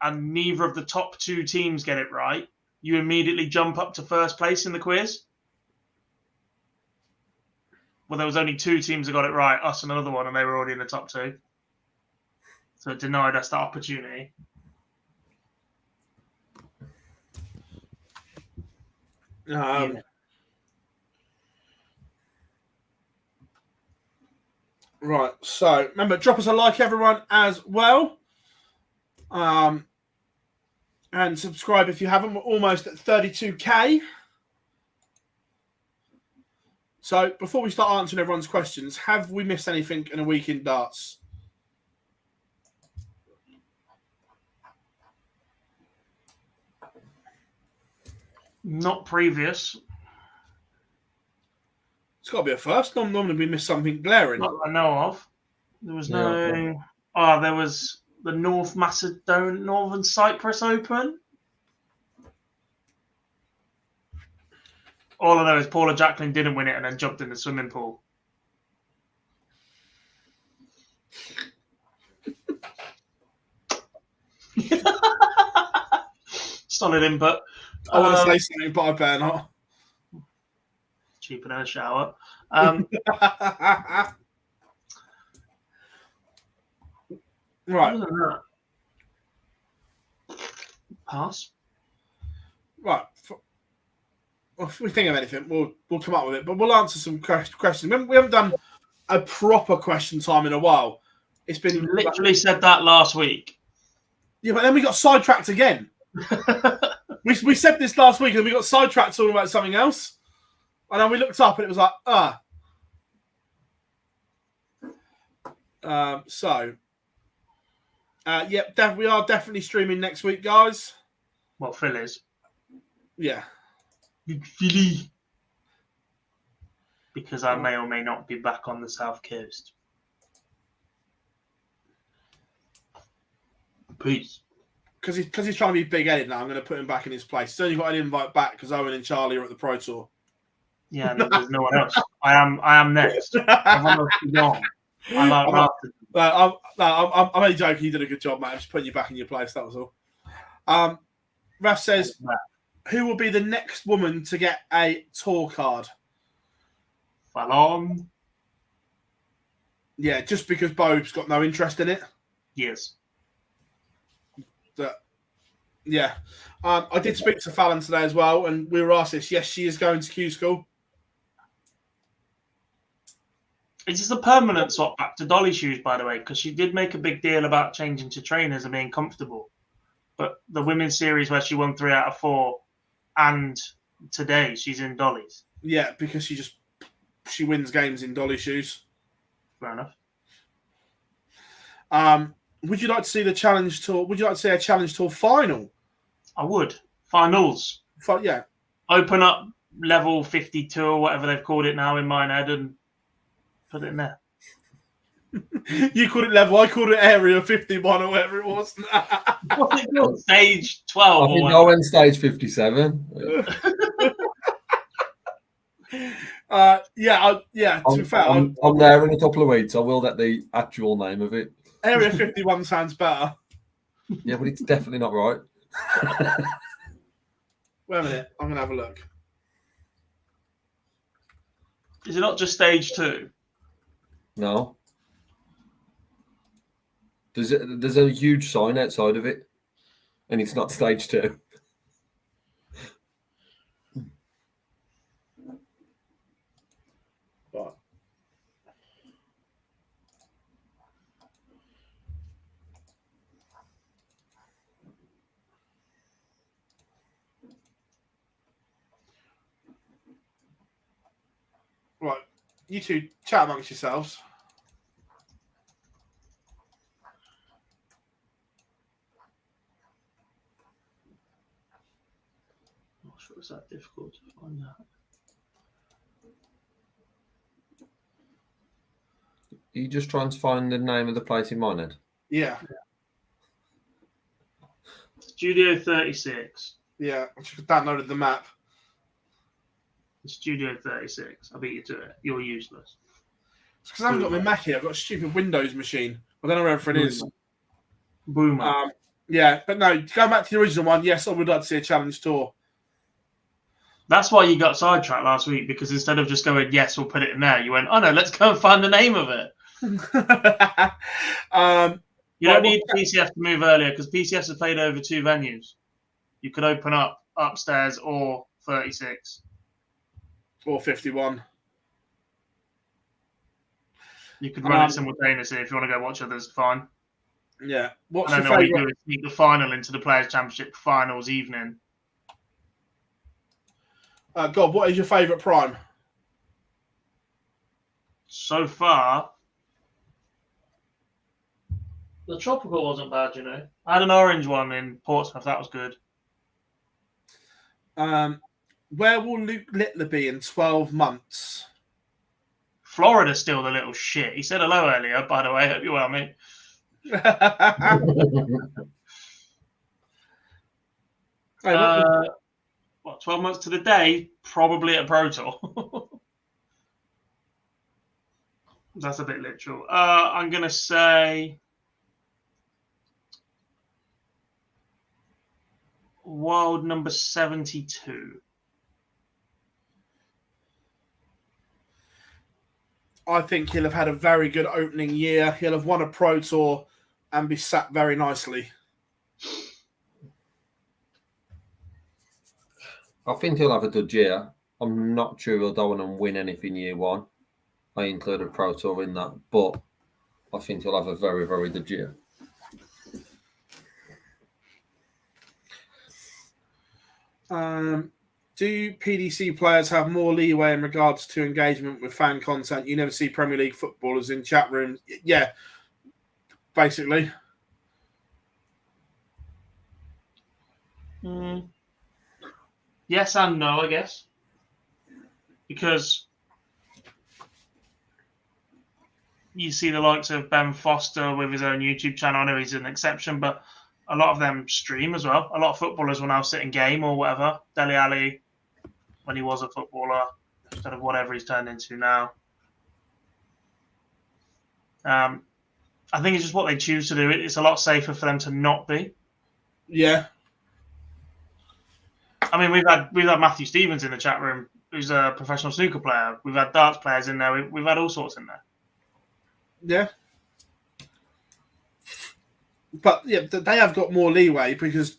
and neither of the top 2 teams get it right, you immediately jump up to first place in the quiz. Well, there was only 2 teams that got it right, us and another one, and they were already in the top 2. So it denied us that opportunity. Right, so remember, drop us a like, everyone, as well. And subscribe if you haven't. We're almost at 32k. So before we start answering everyone's questions, have we missed anything in a week in darts? Not previous. It's got to be a first. Normally we miss something glaring. Not that I know of. There was no... Oh, there was the Northern Cyprus Open. All I know is Paula Jacqueline didn't win it and then jumped in the swimming pool. Solid input. I want to say something, but I better not. Cheaper than a shower. Right. Pass. Right. If we think of anything, we'll come up with it. But we'll answer some questions. We haven't done a proper question time in a while. It's been You literally said that last week. Yeah, but then we got sidetracked again. we said this last week, and we got sidetracked talking about something else. And then we looked up, and it was like, Yep, we are definitely streaming next week, guys. Well, Phill is. Yeah. Philly. because I may or may not be back on the South Coast. Peace. Because he's trying to be big-headed now, I'm going to put him back in his place. He's only got an invite back because Owen and Charlie are at the Pro Tour. Yeah, and there's no one else. I am next. I'm gone. I'm only joking. You did a good job, mate. I'm just putting you back in your place. That was all. Raf says, who will be the next woman to get a tour card? Fallon. Yeah, just because Bobe's got no interest in it. Yes. Yeah. I did speak to Fallon today as well, and we were asked this. Yes, she is going to Q School. It's just a permanent swap back to dolly shoes, by the way, because she did make a big deal about changing to trainers and being comfortable. But the women's series where she won 3 out of 4, and today she's in dollies. Yeah, because she wins games in dolly shoes. Fair enough. Would you like to see the Challenge Tour? Would you like to see a Challenge Tour final? I would. Finals. Yeah. Open up level 52 or whatever they've called it now in Minehead and put it in there. You called it level. I called it area 51 or whatever it was. What's it called? Stage 12. I think I went stage 57. To be fair, I'm there in a couple of weeks. I will get the actual name of it. Area 51 sounds better. Yeah, but it's definitely not right. Wait a minute. I'm going to have a look. Is it not just stage 2? No. There's a huge sign outside of it, and it's not stage 2. Right. You two chat amongst yourselves. I'm not sure it's that difficult to find that. You just trying to find the name of the place in Minehead? Yeah. Studio 36. Yeah. I just downloaded the map. Studio 36. I beat you to it. You're useless. It's because I haven't got my Mac here. I've got a stupid Windows machine. I don't know where everything is. Boomer. Yeah, but no, going back to the original one, yes, I would like to see a Challenge Tour. That's why you got sidetracked last week, because instead of just going, yes, we'll put it in there, you went, oh no, let's go and find the name of it. You don't need PCF to move earlier, because PCFs have played over 2 venues. You could open up upstairs or 36. Or 51. You could run it simultaneously if you want to go watch others, fine. Yeah. What's and your then all favourite? you do is sneak the final into the Players' Championship finals evening. God, what is your favourite prime? So far, the tropical wasn't bad, you know. I had an orange one in Portsmouth. That was good. Where will Luke Littler be in 12 months? Florida's still the little shit. He said hello earlier, by the way. Hope you're well, mate. What, 12 months to the day? Probably at Pro Tour. That's a bit literal. I'm going to say world number 72. I think he'll have had a very good opening year. He'll have won a Pro Tour and be sat very nicely. I think he'll have a good year. I'm not sure he'll go on and win anything year one. I included Pro Tour in that, but I think he'll have a very, very good year. Do PDC players have more leeway in regards to engagement with fan content? You never see Premier League footballers in chat rooms. Yeah, basically. Yes and no, I guess. Because you see the likes of Ben Foster with his own YouTube channel. I know he's an exception, but a lot of them stream as well. A lot of footballers will now sit in game or whatever. Dele Alli, when he was a footballer, instead of whatever he's turned into now. I think it's just what they choose to do. It's a lot safer for them to not be. Yeah. I mean, we've had Matthew Stevens in the chat room, who's a professional snooker player. We've had darts players in there. We've had all sorts in there. Yeah. But yeah, they have got more leeway because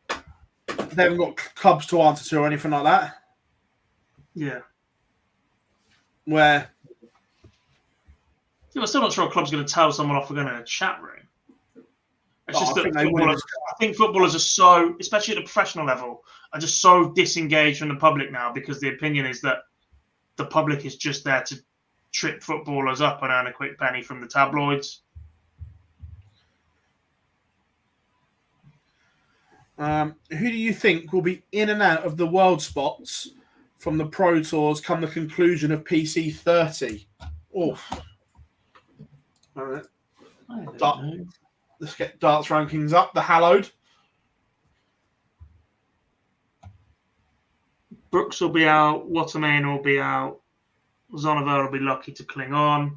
they haven't got clubs to answer to or anything like that. Yeah. Where... I'm still not sure a club's going to tell someone off for going in a chat room. It's just that I think footballers are so, especially at the professional level, are just so disengaged from the public now because the opinion is that the public is just there to trip footballers up and earn a quick penny from the tabloids. Who do you think will be in and out of the world spots from the Pro Tours come the conclusion of PC 30? Oh. All right. Let's get darts rankings up. The hallowed. Brooks will be out. Watermain will be out. Zonover will be lucky to cling on.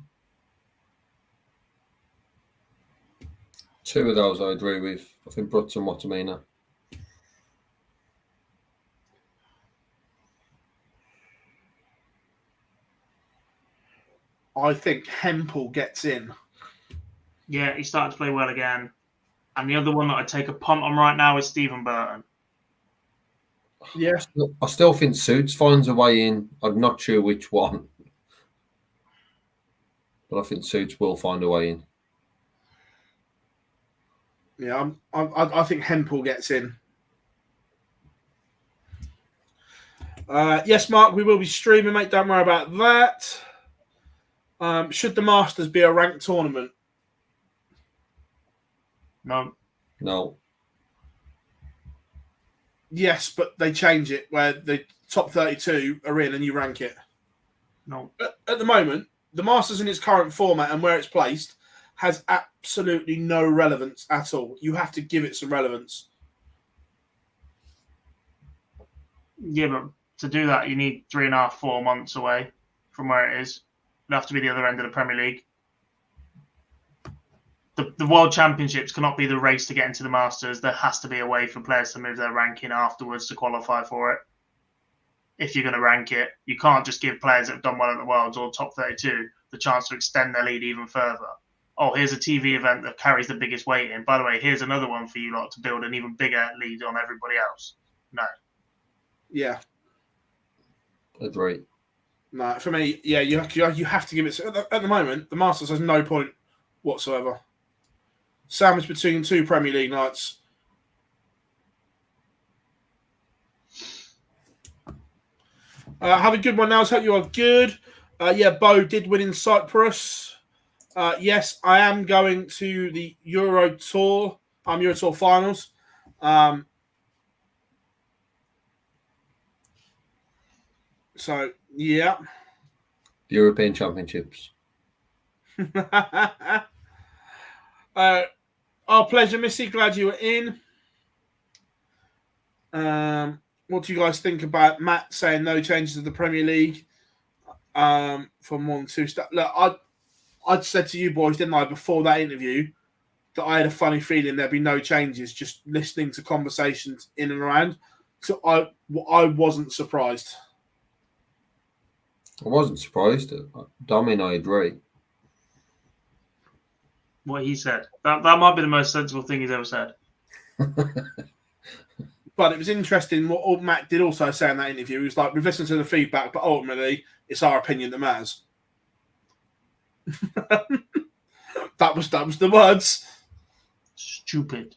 Two of those I agree with. I think Brooks and Watermain. I think Hempel gets in. Yeah, he's starting to play well again. And the other one that I'd take a punt on right now is Stephen Burton. Yeah. I still think Suits finds a way in. I'm not sure which one. But I think Suits will find a way in. Yeah, I think Hempel gets in. Yes, Mark, we will be streaming, mate. Don't worry about that. Should the Masters be a ranked tournament? No. Yes, but they change it where the top 32 are in and you rank it. No. At the moment, the Masters in its current format and where it's placed has absolutely no relevance at all. You have to give it some relevance. Yeah, but to do that, you need 3.5, 4 months away from where it is. It'd have to be the other end of the Premier League. The World Championships cannot be the race to get into the Masters. There has to be a way for players to move their ranking afterwards to qualify for it. If you're going to rank it, you can't just give players that have done well at the Worlds or top 32 the chance to extend their lead even further. Oh, here's a TV event that carries the biggest weight in. By the way, here's another one for you lot to build an even bigger lead on everybody else. No. Yeah. Agree. No, for me, yeah, you have to give it. At the moment, the Masters has no point whatsoever. Sandwich between two Premier League nights. Have a good one, Nels. Hope you are good. Yeah, Bo did win in Cyprus. Yes, I am going to the Euro Tour. Euro Tour finals. So, yeah. The European Championships. Our pleasure, Missy. Glad you were in. What do you guys think about Matt saying no changes to the Premier League from 1 2 stars? Look, I'd said to you boys, didn't I, before that interview, that I had a funny feeling there'd be no changes, just listening to conversations in and around. So I wasn't surprised. I wasn't surprised. Domin, I agree. What he said. That might be the most sensible thing he's ever said. But it was interesting what Matt did also say in that interview. He was like, we've listened to the feedback, but ultimately it's our opinion that matters. that was the words. Stupid.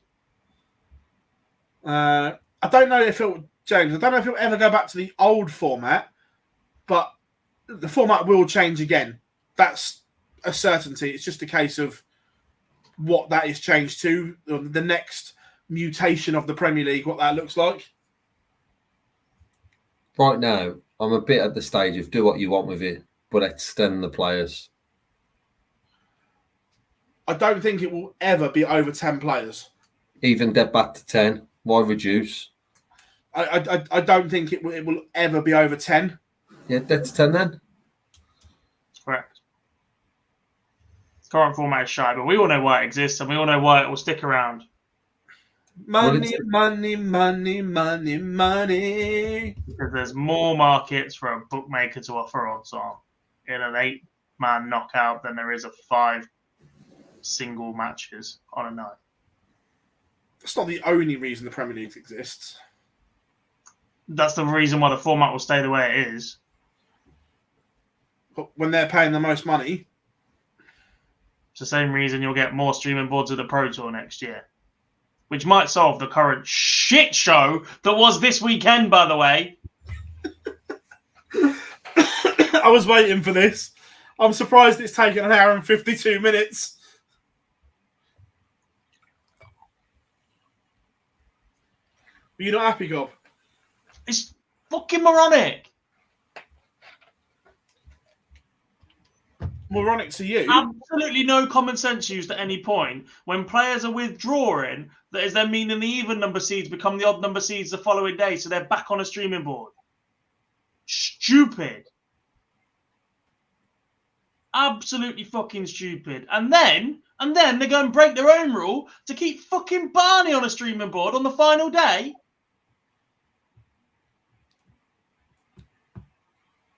I don't know if James, I don't know if it'll ever go back to the old format, but the format will change again. That's a certainty. It's just a case of what that is changed to, the next mutation of the Premier League, what that looks like. Right now, I'm a bit at the stage of do what you want with it, but extend the players. I don't think it will ever be over 10 players. Even get back to 10. Why reduce? I don't think it will ever be over 10. Yeah, that's 10 then. That's correct. Current format is shy, but we all know why it exists, and we all know why it will stick around. Money, money, money, money, money. Because there's more markets for a bookmaker to offer odds on in an 8-man knockout than there is a 5 single matches on a night. That's not the only reason the Premier League exists. That's the reason why the format will stay the way it is. But when they're paying the most money, it's the same reason you'll get more streaming boards of the Pro Tour next year. Which might solve the current shit show that was this weekend, by the way. I was waiting for this. I'm surprised it's taken an hour and 52 minutes. Were you not happy, Gob? It's fucking moronic. Moronic to you? Absolutely no common sense used at any point. When players are withdrawing, that is then meaning the even number seeds become the odd number seeds the following day, so they're back on a streaming board. Stupid. Absolutely fucking stupid. And then they go and break their own rule to keep fucking Barney on a streaming board on the final day.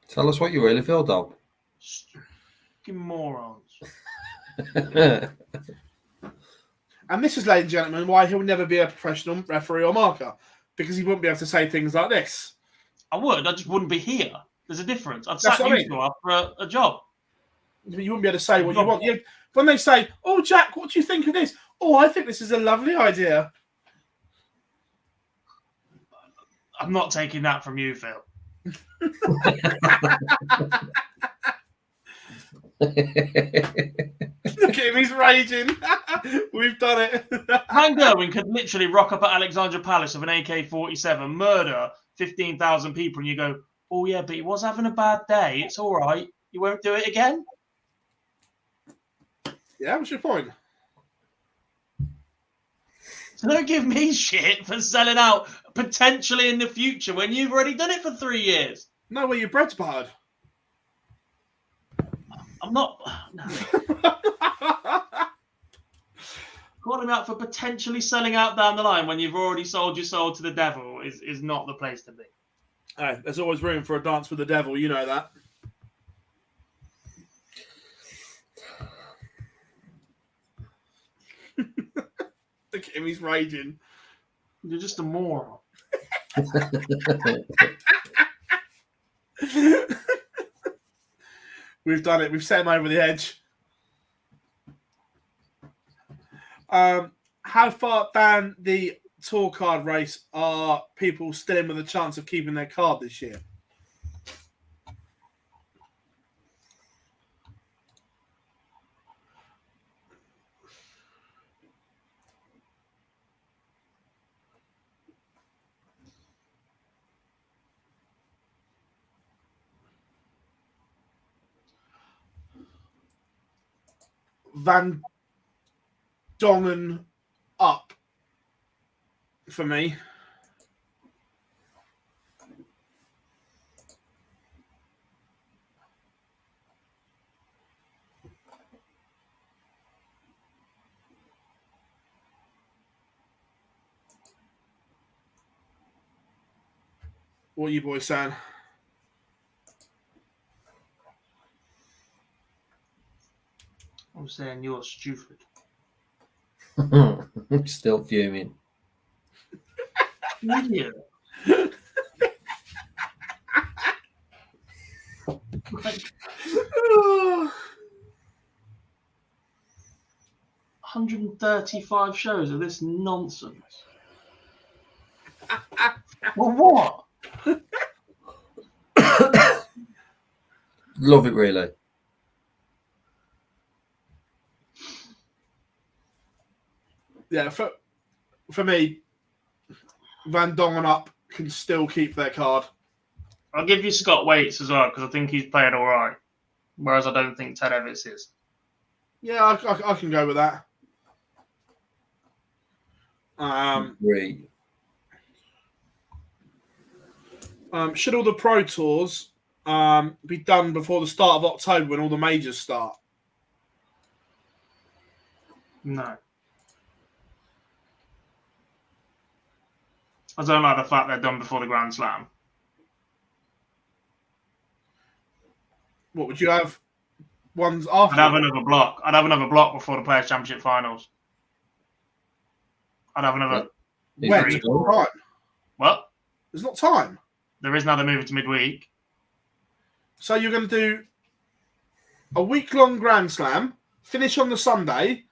Tell us what you really feel, Dom. Fucking morons. And this is, ladies and gentlemen, why he'll never be a professional referee or marker. Because he wouldn't be able to say things like this. I just wouldn't be here. There's a difference. I'd That's sack what I you mean. up for a job. You wouldn't be able to say what you want. When they say, "Oh, Jack, what do you think of this?" "Oh, I think this is a lovely idea." I'm not taking that from you, Phil. Look at him, he's raging. We've done it. Van Gerwen could literally rock up at Alexandra Palace with an AK-47, murder 15,000 people, and you go, "Oh yeah, but he was having a bad day. It's all right. You won't do it again." Yeah, what's your point? So don't give me shit for selling out potentially in the future when you've already done it for 3 years. No, where your bread's buttered. I'm not. No. Calling out for potentially selling out down the line when you've already sold your soul to the devil is not the place to be. Hey, there's always room for a dance with the devil. You know that. Look at him, he's raging. You're just a moron. We've done it. We've set him over the edge. How far down the tour card race are people still in with a chance of keeping their card this year? Van Dongen up for me. What are you boys saying? I'm saying you're stupid. Still fuming. Idiot. Like, 135 shows of this nonsense. Well, what? Love it, really. Yeah, for me, Van Dongen up can still keep their card. I'll give you Scott Waits as well because I think he's playing all right. Whereas I don't think Ted Evans is. Yeah, I can go with that. Great. Should all the Pro Tours be done before the start of October when all the majors start? No. I don't like the fact they're done before the Grand Slam. What would you have? Ones after? I'd have another block. I'd have another block before the Players' Championship finals. I'd have another. When? There's not time. What? There's not time. There is now. They're moving to midweek. So you're going to do a week-long Grand Slam, finish on the Sunday,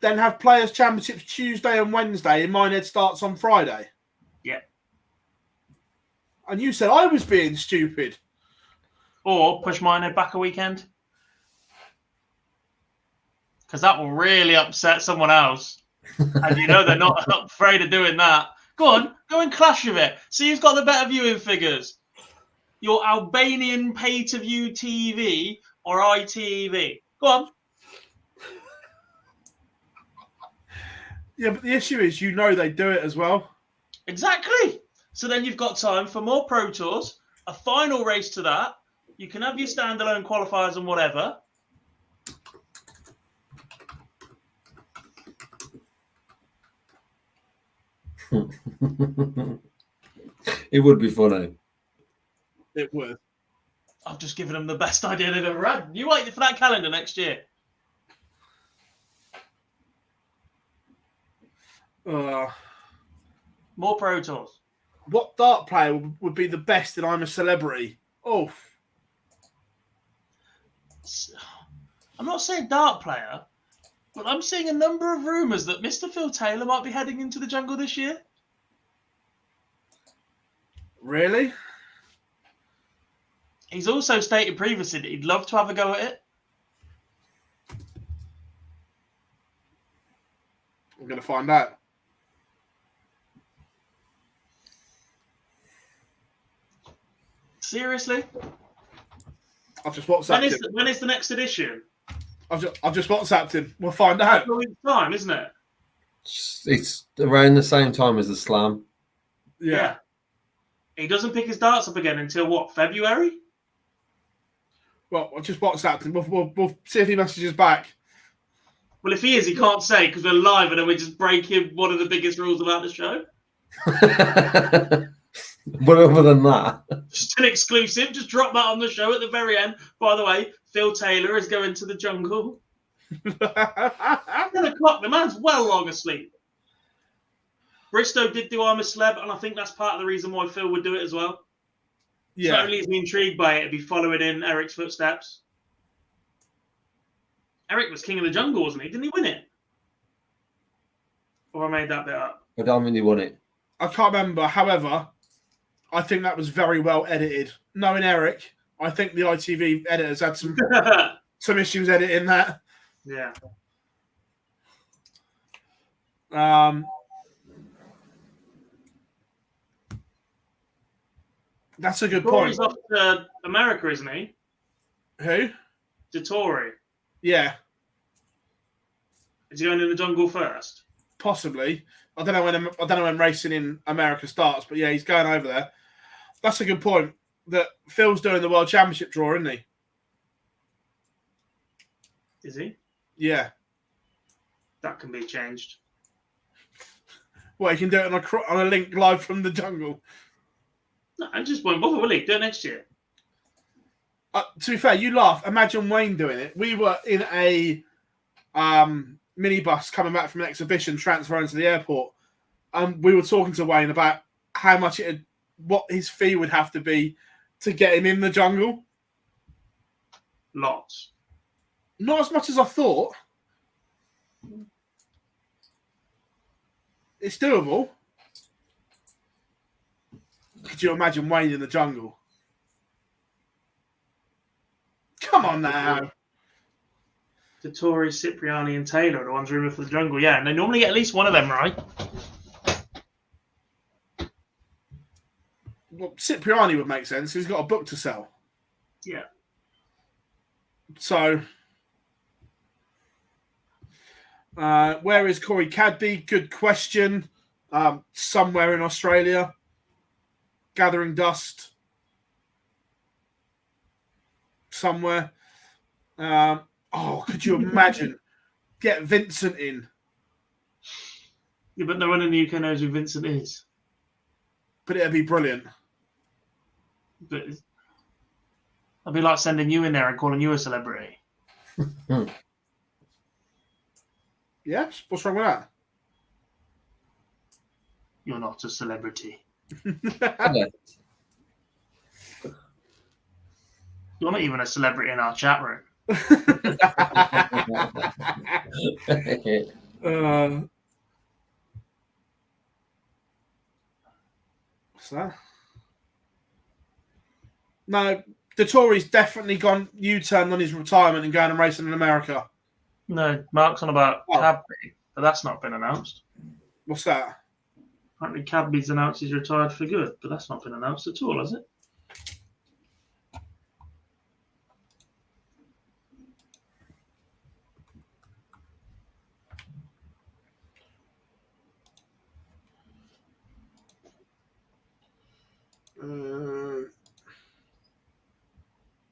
then have Players' Championships Tuesday and Wednesday, and Minehead starts on Friday. Yeah. And you said I was being stupid. Or push Minehead back a weekend. Because that will really upset someone else. And you know they're not afraid of doing that. Go on, go and clash with it. See who's got the better viewing figures. Your Albanian pay-to-view TV or ITV. Go on. Yeah, but the issue is you know they do it as well. Exactly. So then you've got time for more Pro Tours, a final race to that. You can have your standalone qualifiers and whatever. It would be funny. It would. I've just given them the best idea they've ever had. You wait for that calendar next year. More Pro Tours. What dart player would be the best in I'm a Celebrity? Oh. I'm not saying dart player, but I'm seeing a number of rumours that Mr. Phill Taylor might be heading into the jungle this year. Really? He's also stated previously that he'd love to have a go at it. I'm going to find out. Seriously? I've just WhatsApped him. When is the next edition? I've just WhatsApped him. We'll find out. It's time, isn't it? It's around the same time as the Slam. Yeah. He doesn't pick his darts up again until what, February? Well, I just WhatsApped him. We'll see if he messages back. Well, if he is, he can't say because we're live and then we're just breaking one of the biggest rules about the show. But other than that, Just an exclusive. Just drop that on the show at the very end. By the way, Phill Taylor is going to the jungle. 10 o'clock. The man's well long asleep. Bristow did do I'm a Celeb, and I think that's part of the reason why Phill would do it as well. Yeah. Not only is he intrigued by it, he'd be following in Eric's footsteps. Eric was king of the jungle, wasn't he? Didn't he win it? Or I made that bit up. I don't think he won it. I can't remember. However, I think that was very well edited. Knowing Eric, I think the ITV editors had some issues editing that. Yeah. That's a good point. He's off to America, isn't he? Who? Dettori. Yeah, Is he going in the jungle first? possibly. I don't know when racing in America starts, but yeah, he's going over there. That's a good point. That Phil's doing the World Championship draw, isn't he? Is he? Yeah. That can be changed. Well, he can do it on a link live from the jungle. No, I just won't bother, will he? Do it next year. To be fair, you laugh. Imagine Wayne doing it. We were in a minibus coming back from an exhibition, transferring to the airport, and we were talking to Wayne about how much what his fee would have to be to get him in the jungle. Lots. Not as much as I thought. It's doable. Could you imagine Wayne in the jungle? Come on now. Dettori, Cipriani, and Taylor are the ones rumoured for the jungle. Yeah, and they normally get at least one of them right. Well, Cipriani would make sense. He's got a book to sell. Yeah. So, Where is Corey Cadby? Good question. Somewhere in Australia. Gathering dust. Somewhere. Could you imagine? Get Vincent in. Yeah, but no one in the UK knows who Vincent is. But it'd be brilliant. But I'd be like sending you in there and calling you a celebrity. Yeah? What's wrong with that? You're not a celebrity. Yeah. You're not even a celebrity in our chat room. What's that? No, the Tory's definitely gone U-turn on his retirement and going and racing in America. No, Mark's on about Cadby, but that's not been announced. What's that? Apparently Cadby's announced he's retired for good, but that's not been announced at all, has it?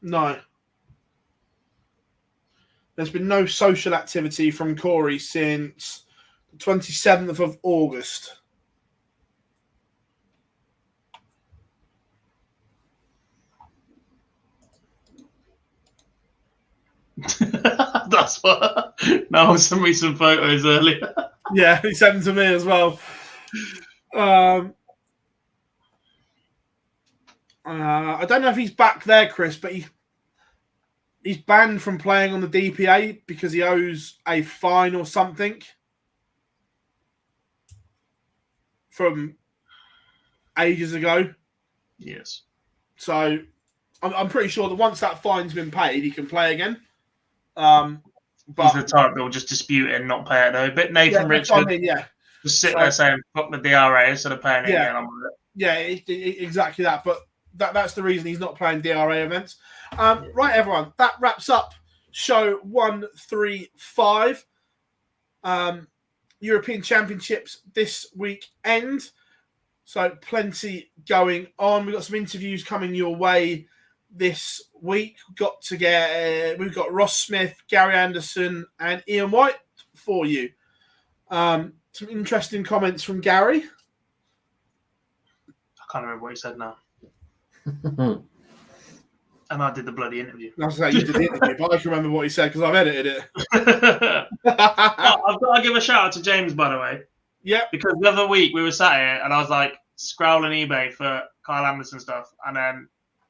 No. There's been no social activity from Corey since the 27th of August. That's what. Now sent me some photos earlier. Yeah, he sent them to me as well. I don't know if he's back there, Chris, but he's banned from playing on the DPA because he owes a fine or something from ages ago. Yes. So I'm pretty sure that once that fine's been paid, he can play again. But he's the type that will just dispute it and not pay it though. But Nathan Richards, just sit there saying "fuck the DRA" instead of paying it again. I'm with it. Yeah, exactly that. But that's the reason he's not playing DRA events. Right, everyone, that wraps up show 135. European Championships this weekend. So plenty going on. We've got some interviews coming your way this week. We've got Ross Smith, Gary Anderson, and Ian White for you. Some interesting comments from Gary. I can't remember what he said now. And I did the bloody interview. I was saying you did the interview, but I can remember what he said because I've edited it. I've got to give a shout out to James, by the way. Yeah. Because the other week we were sat here and I was like scrolling eBay for Kyle Anderson stuff, and then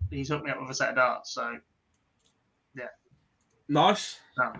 he's hooked me up with a set of darts. So, yeah. Nice. No.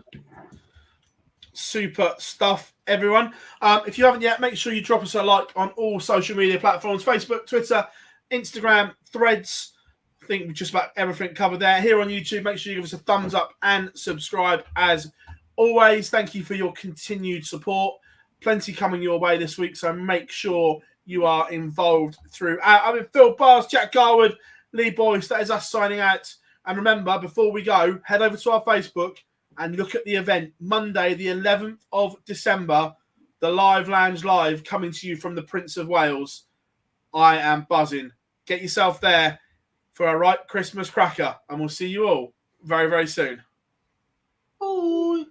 Super stuff, everyone. If you haven't yet, make sure you drop us a like on all social media platforms: Facebook, Twitter, Instagram, Threads. I think we've just about everything covered there. Here on YouTube, make sure you give us a thumbs up and subscribe as always. Thank you for your continued support. Plenty coming your way this week, so make sure you are involved throughout. I'm Phill Bars, Jack Garwood, Lee Boyce. That is us signing out. And remember, before we go, head over to our Facebook and look at the event. Monday, the 11th of December, the Live Lounge Live coming to you from the Prince of Wales. I am buzzing. Get yourself there for a right Christmas cracker, and we'll see you all very, very soon. Bye.